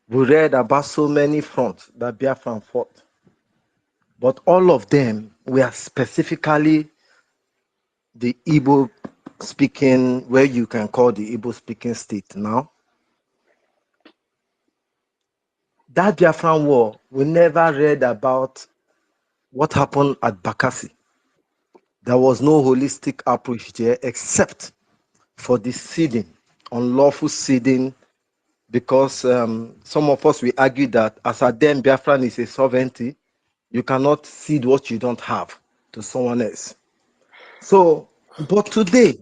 we read about so many fronts that Biafran fought, but all of them were specifically the Igbo speaking, where you can call the Igbo speaking state now. That Biafran War, we never read about what happened at Bakassi. There was no holistic approach there except for the seeding, unlawful seeding, because some of us, we argue that as a then Biafran is a sovereignty, you cannot cede what you don't have to someone else. So, but today,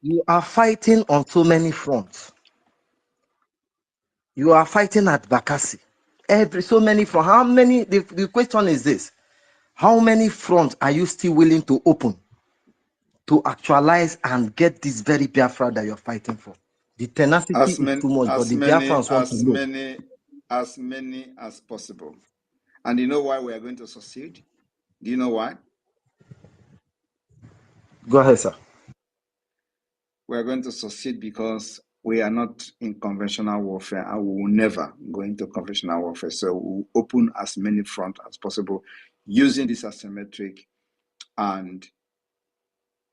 you are fighting on so many fronts. You are fighting at Bakassi. So many fronts. How many? The question is this: how many fronts are you still willing to open to actualize and get this very Biafra that you're fighting for? The tenacity is too much, but the Biafrans want to know. As many as possible. And you know why we are going to succeed? Do you know why? Go ahead, sir. We are going to succeed because we are not in conventional warfare, and we will never go into conventional warfare. So we'll open as many fronts as possible using this asymmetric and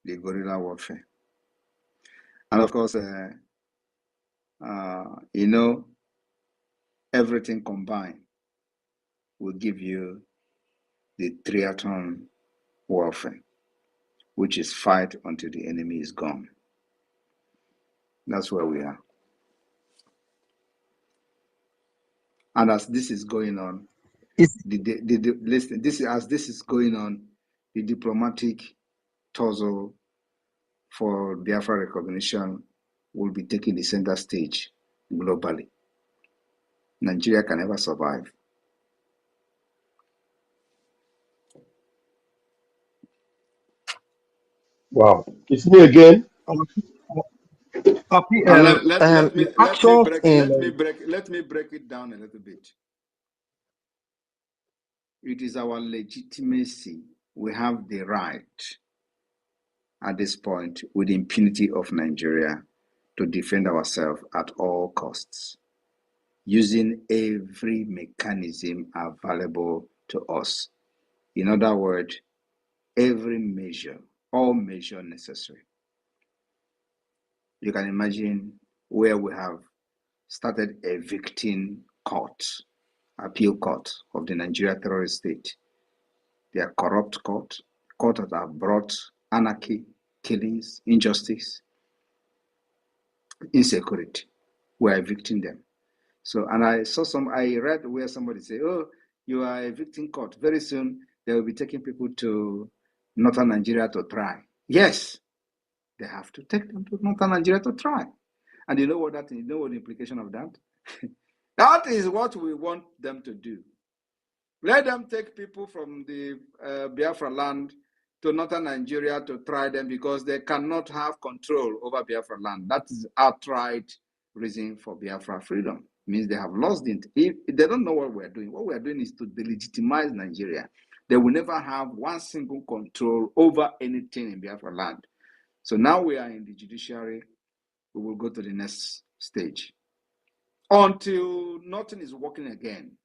the guerrilla warfare. And of course, everything combined will give you the triathlon warfare, which is fight until the enemy is gone. That's where we are. And as this is going on, listen, as this is going on, the diplomatic tussle for Biafra recognition will be taking the center stage globally. Nigeria can never survive. Wow. It's me again. Let me break it down a little bit. It is our legitimacy. We have the right at this point, with the impunity of Nigeria, to defend ourselves at all costs, using every mechanism available to us. In other words, every measure, all measure necessary. You can imagine where we have started evicting courts, appeal court of the Nigeria terrorist state. They are corrupt courts that have brought anarchy, killings, injustice, insecurity. We are evicting them. So, and I read where somebody said, oh, you are evicting court. Very soon, they will be taking people to northern Nigeria to try. Yes, they have to take them to northern Nigeria to try. And you know what that is? You know what the implication of that? That is what we want them to do. Let them take people from the Biafra land to northern Nigeria to try them, because they cannot have control over Biafra land. That is outright reason for Biafra freedom. It means they have lost it. If they don't know what we're doing, what we're doing is to delegitimize Nigeria. They will never have one single control over anything in Biafra land. So now we are in the judiciary. We will go to the next stage until nothing is working again,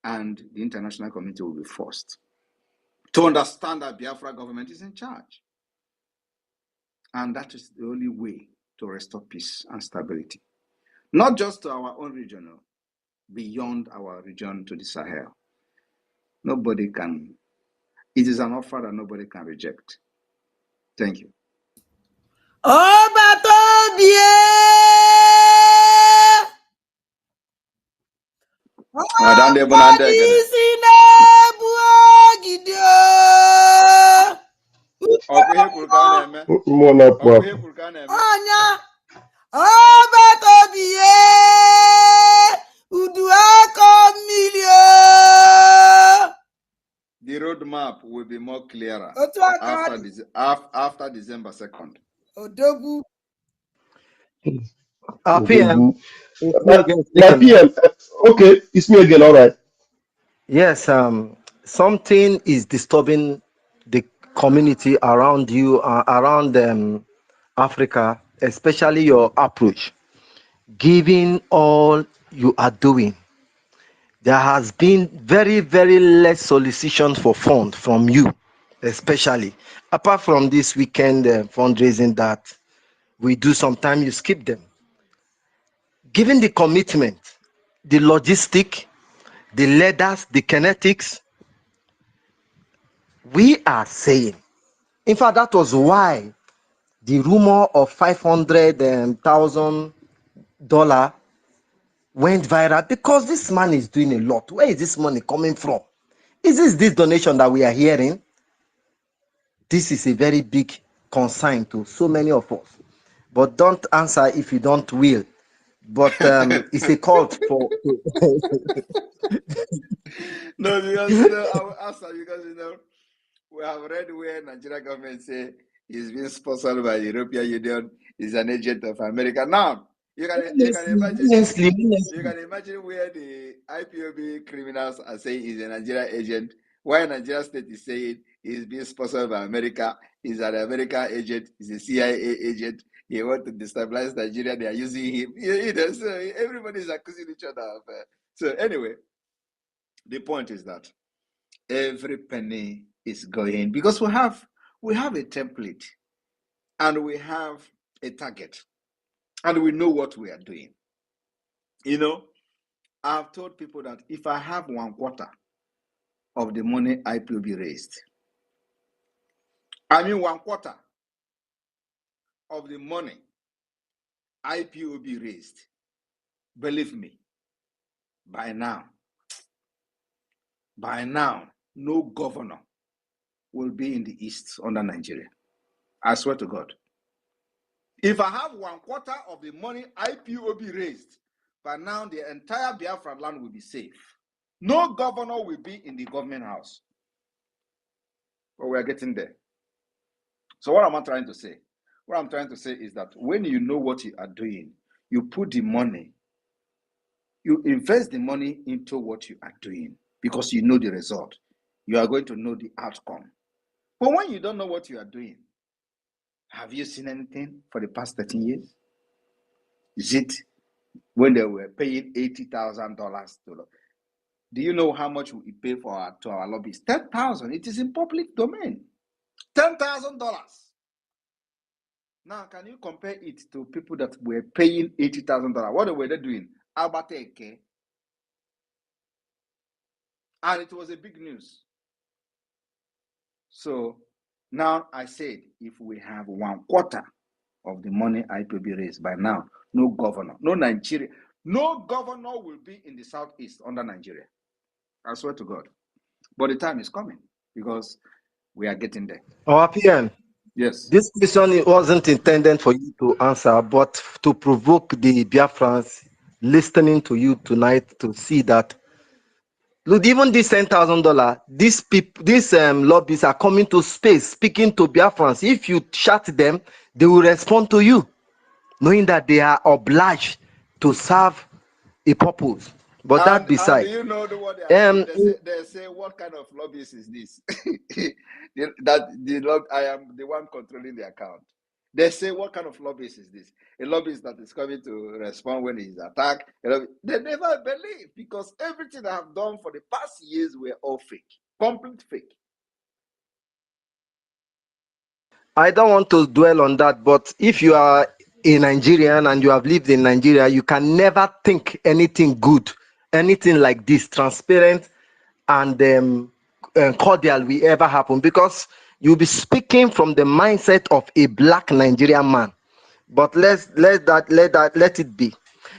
and the international community will be forced to understand that Biafra government is in charge. And that is the only way to restore peace and stability. Not just to our own region, beyond our region to the Sahel. Nobody can, it is an offer that nobody can reject. Thank you. Anya, Obatobie, Uduako Milio. The roadmap will be more clearer Otuaka. after December 2nd. Odogu. PM, it's me again My speaking now. PM. Okay, it's me again. All right. Yes, something is disturbing the community around you, around Africa, especially your approach. Given all you are doing, there has been very, very less solicitation for fund from you, especially. Apart from this weekend fundraising that we do, sometimes you skip them. Given the commitment, the logistic, the leaders, the kinetics, we are saying, in fact, that was why the rumor of $500,000 went viral, because this man is doing a lot. Where is this money coming from? Is this donation that we are hearing? This is a very big concern to so many of us. But don't answer if you don't will. But it's a call for. No, because I will answer because we have read where Nigeria government say he's being sponsored by the European Union, is an agent of America. Now you can imagine where the IPOB criminals are saying he's a Nigeria agent, while Nigeria state is saying he's being sponsored by America, he's an American agent, he's a CIA agent. He want to destabilize Nigeria. They are using him. So everybody is accusing each other of. So anyway, the point is that every penny is going because we have a template and we have a target and we know what we are doing. I've told people that if I have 1/4 of the money IPOB raised, I mean 1/4 of the money IPOB raised, believe me, by now, no governor will be in the East under Nigeria. I swear to God. If I have 1/4 of the money IPOB raised, by now the entire Biafra land will be safe. No governor will be in the government house. But we are getting there. So what am I trying to say? What I'm trying to say is that when you know what you are doing, you put the money, you invest the money into what you are doing because you know the result. You are going to know the outcome. But when you don't know what you are doing, have you seen anything for the past 13 years? Is it when they were paying $80,000 to? Do you know how much we pay for our lobbies? $10,000. It is in public domain. $10,000. Now, can you compare it to people that were paying $80,000? What were they doing? Abateke. And it was a big news. So now I said, if we have 1/4 of the money IPB raised by now, no governor, no Nigeria, no governor will be in the Southeast under Nigeria. I swear to God. But the time is coming because we are getting there. PM. Yes. This question wasn't intended for you to answer, but to provoke the Biafrans listening to you tonight to see that, look, even this $10,000, these people, these lobbies are coming to space, speaking to Biafrans. If you shut them, they will respond to you, knowing that they are obliged to serve a purpose. But that beside, and you know what they are saying? They say, what kind of lobbyist is this? I am the one controlling the account. They say, what kind of lobbyist is this? A lobbyist that is coming to respond when he is attacked. They never believe because everything I have done for the past years were all fake, complete fake. I don't want to dwell on that, but if you are a Nigerian and you have lived in Nigeria, you can never think anything good, anything like this, transparent and cordial will ever happen, because you'll be speaking from the mindset of a black Nigerian man. But let it be.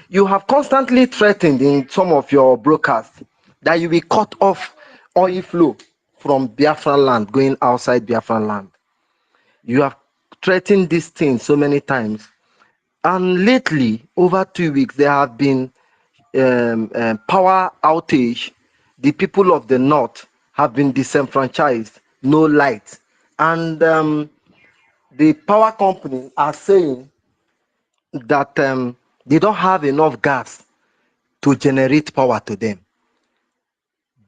You have constantly threatened in some of your broadcasts that you will cut off oil flow from Biafra land going outside Biafra land. You have threatened this thing so many times. And lately, over 2 weeks, there have been power outage. The people of the north have been disenfranchised, no light. And the power company are saying that they don't have enough gas to generate power to them.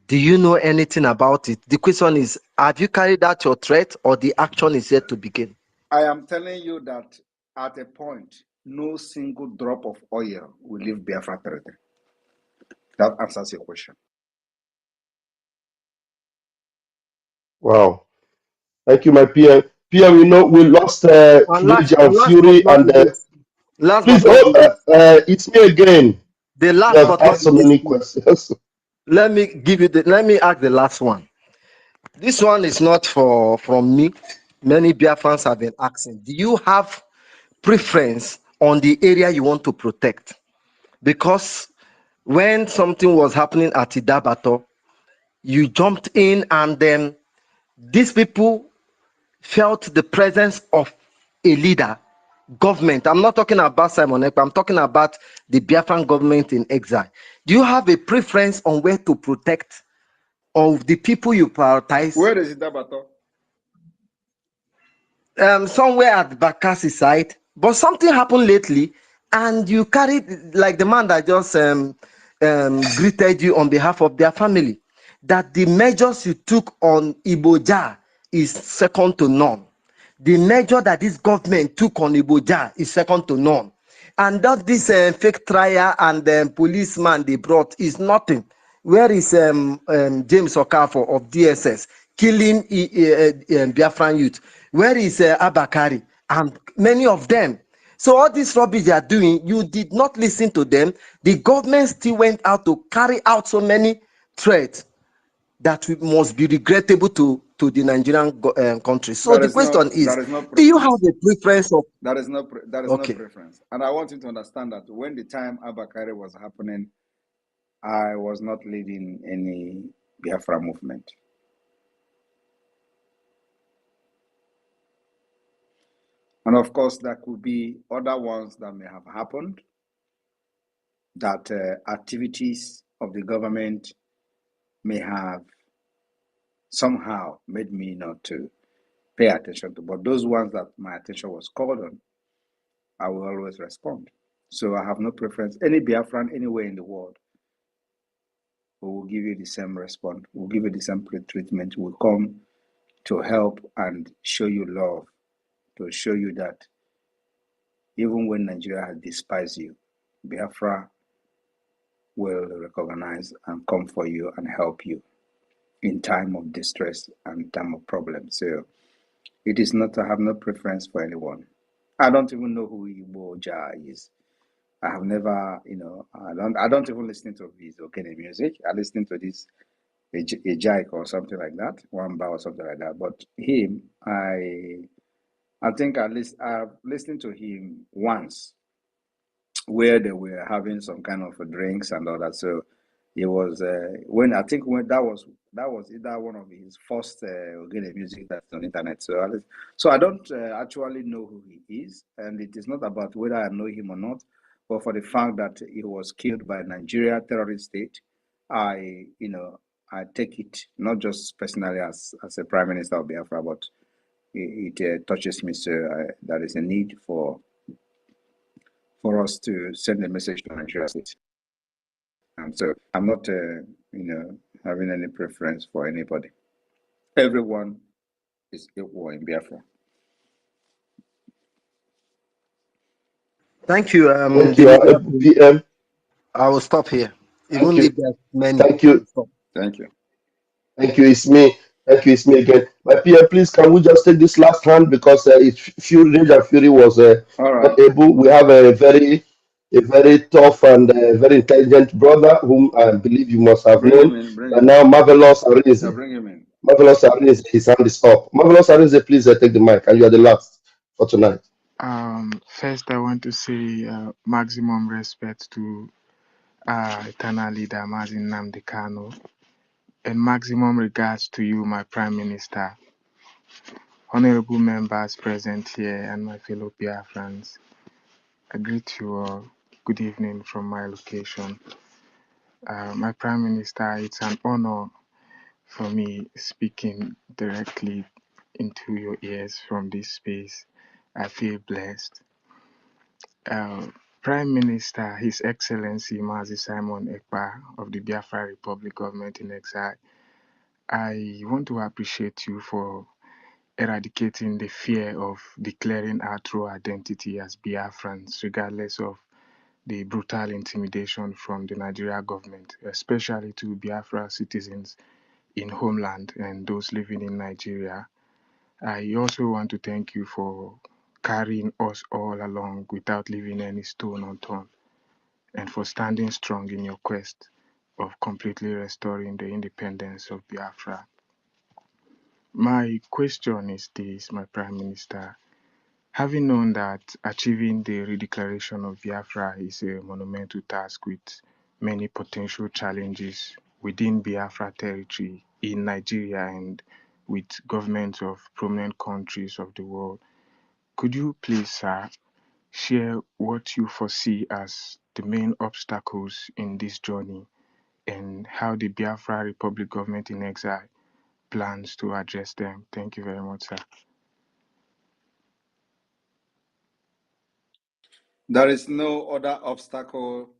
Do you know anything about it? The question is, have you carried out your threat or the action is yet to begin? I am telling you that at a point, no single drop of oil will leave Biafra territory. That answers your question. Wow. Thank you, my PM. PM, you know, we lost And Rage last, and and last but Fury, not and the least, last please, but not the least, it's me again. the You last have but not asked the so least, many questions. let me ask the last one. This one is not from me. Many Biafrans have been asking, do you have preference on the area you want to protect? Because when something was happening at Idabato, you jumped in and then these people felt the presence of a leader, government. I'm not talking about Simon Ekpa, I'm talking about the Biafran government in exile. Do you have a preference on where to protect of the people you prioritize? Where is Idabato? Somewhere at Bakassi side, but something happened lately, and you carried like the man that just greeted you on behalf of their family. That the measures you took on Iboja is second to none. The measure that this government took on Iboja is second to none. And that this fake trial and policeman they brought is nothing. Where is James Okafor of DSS killing Biafran youth? Where is Abakari and many of them? So all this rubbish they are doing, you did not listen to them. The government still went out to carry out so many threats that must be regrettable to the Nigerian country. So the question is, do you have a preference of? That is no Okay. preference. And I want you to understand that when the time Abakari was happening, I was not leading any Biafra movement. And of course, there could be other ones that may have happened, that activities of the government may have somehow made me not to pay attention to. But those ones that my attention was called on, I will always respond. So I have no preference. Any Biafran anywhere in the world, we will give you the same response. We'll give you the same treatment. We'll come to help and show you love, to show you that even when Nigeria has despised you, Biafra will recognize and come for you and help you in time of distress and time of problem. So it is not, I have no preference for anyone. I don't even know who Igbo Ja is. I have never, I don't even listen to his Okene music. I listen to this a Jaik or something like that, Wamba or something like that. But him, I think I've listened to him once where they were having some kind of drinks and all that. So it was when I think when that was either one of his first Ogene music that's on internet. So I don't actually know who he is, and it is not about whether I know him or not, but for the fact that he was killed by Nigeria terrorist state, I take it not just personally as a prime minister of Biafra, but it touches me. So there is a need for us to send a message to Nigeria state. And so I'm not, having any preference for anybody. Everyone is equal in Biafra. Thank you, Thank the you, leader. PM. I will stop here. Thank Even you. if there's many, Thank I you. will stop. Thank you. Thank you. It's me. Thank you. It's me again. My PM, please, can we just take this last hand because Fury, Rage and Fury was All right. not able. We have a very tough and very intelligent brother whom I believe you must have Bring him known. in. Bring But him now, in. Marvelous Arinze. Yeah, bring him in. Marvelous Arinze, his hand is up. Marvelous Arinze, please take the mic, and you are the last for tonight. First, I want to say maximum respect to eternal leader Mazin Nnamdi Kanu, and maximum regards to you, my Prime Minister. honorable members present here, and my fellow Biafrans. I greet you all. Good evening from my location. My Prime Minister, it's an honor for me speaking directly into your ears from this space. I feel blessed. Prime Minister, His Excellency Mazi Simon Ekpa of the Biafra Republic Government in Exile, I want to appreciate you for eradicating the fear of declaring our true identity as Biafrans, regardless of the brutal intimidation from the Nigeria government, especially to Biafra citizens in homeland and those living in Nigeria. I also want to thank you for carrying us all along without leaving any stone unturned, and for standing strong in your quest of completely restoring the independence of Biafra. My question is this, my Prime Minister. Having known that achieving the redeclaration of Biafra is a monumental task with many potential challenges within Biafra territory in Nigeria and with governments of prominent countries of the world, could you please, sir, share what you foresee as the main obstacles in this journey and how the Biafra Republic Government in Exile plans to address them? Thank you very much, sir. There is no other obstacle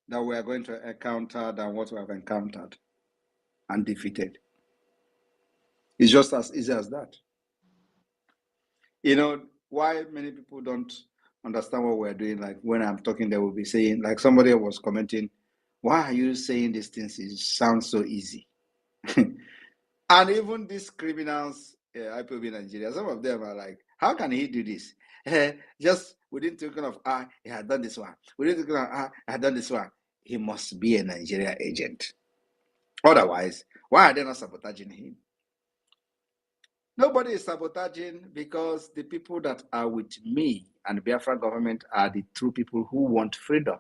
that we are going to encounter than what we have encountered and defeated. It's just as easy as that. You know, why many people don't understand what we're doing, like when I'm talking, they will be saying, like somebody was commenting, why are you saying these things? It sounds so easy. And even these criminals, IPOB in Nigeria, some of them are like, how can he do this? Just within thinking of, he had done this one. Within thinking of, I had done this one. He must be a Nigeria agent. Otherwise, why are they not sabotaging him? Nobody is sabotaging, because the people that are with me and the Biafra government are the true people who want freedom.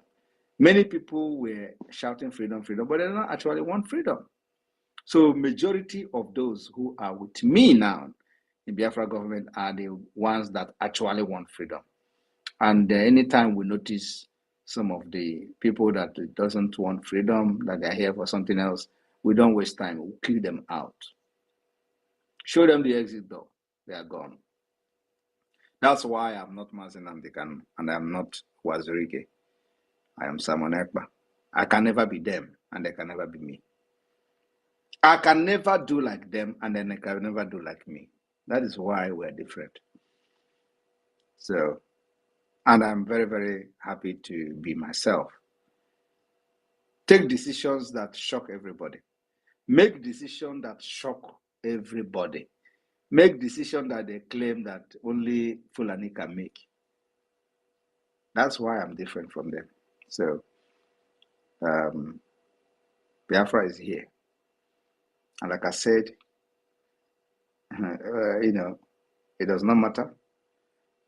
Many people were shouting freedom, freedom, but they don't actually want freedom. So majority of those who are with me now in Biafra government are the ones that actually want freedom. And anytime we notice some of the people that doesn't want freedom, that they're here for something else, we don't waste time. We kill them out. Show them the exit door. They are gone. That's why I'm not Mazi Nnamdi Kanu and I'm not Wazirike. I am Simon Ekpa. I can never be them and they can never be me. I can never do like them and then they can never do like me. That is why we're different. So, and I'm very, very happy to be myself. Take decisions that shock everybody. Make decisions that shock everybody. Make decisions that they claim that only Fulani can make. That's why I'm different from them. So, Biafra is here. And like I said, you know, it does not matter.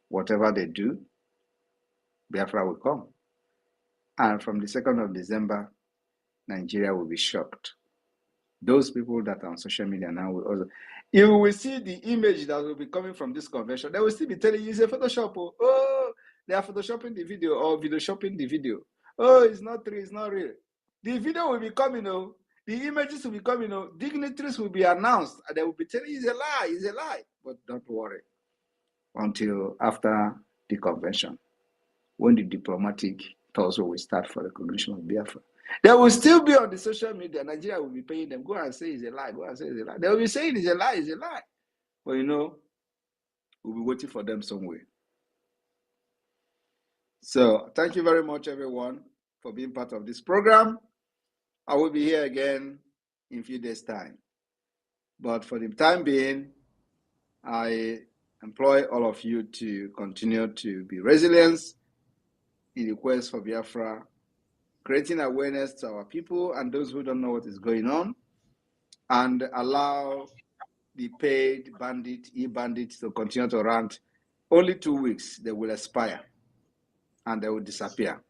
Whatever they do, Biafra will come. And from the 2nd of December, Nigeria will be shocked. Those people that are on social media now will also, you will see the image that will be coming from this convention. They will still be telling you it's a Photoshop. Oh, they are Photoshopping the video or video shopping the video. Oh, it's not true, it's not real. The video will be coming, the images will be coming, dignitaries will be announced, and they will be telling you it's a lie, it's a lie. But don't worry until after the convention, when the diplomatic talks will start for recognition of Biafra. They will still be on the social media. Nigeria will be paying them. Go and say it's a lie. Go and say it's a lie. They will be saying it's a lie, it's a lie. But we'll be waiting for them somewhere. So thank you very much, everyone, for being part of this program. I will be here again in a few days' time. But for the time being, I employ all of you to continue to be resilient in the quest for Biafra, creating awareness to our people and those who don't know what is going on, and allow the paid e-bandits to continue to rant. Only 2 weeks, they will expire and they will disappear.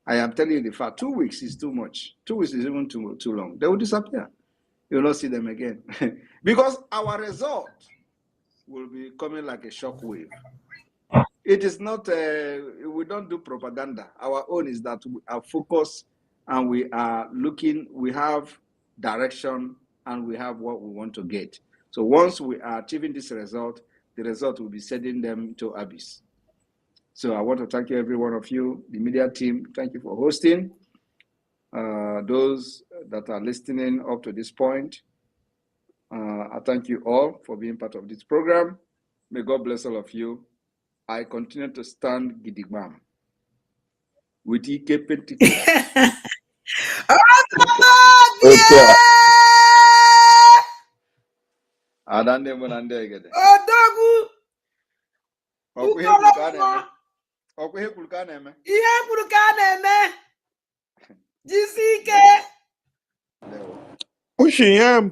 I am telling you the fact, 2 weeks is too much. 2 weeks is even too long. They will disappear. You will not see them again. Because our result will be coming like a shock wave. It is not, we don't do propaganda. Our own is that we are focused and we are looking, we have direction and we have what we want to get. So once we are achieving this result, the result will be sending them to abyss. So I want to thank you, every one of you, the media team. Thank you for hosting. Those that are listening up to this point, I thank you all for being part of this program. May God bless all of you. I continue to stand gidigbam with Ike Pentecost. Okay. Adande Monande Egede. Odogu. Okwe Kulkaneme. Okwe Kulkaneme. Ihe Kulkaneme. Jisike. I'm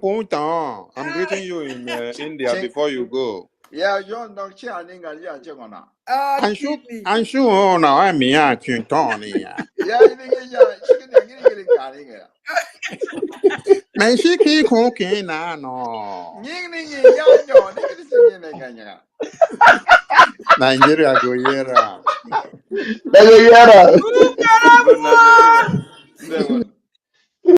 greeting you in India before you go. Yeah, you don't share an English. Yeah, Chegona. I'm sure now I'm here to Tony. Yeah, you think she can get it. Man, she keep cooking no. Nigeria go here. Nigeria.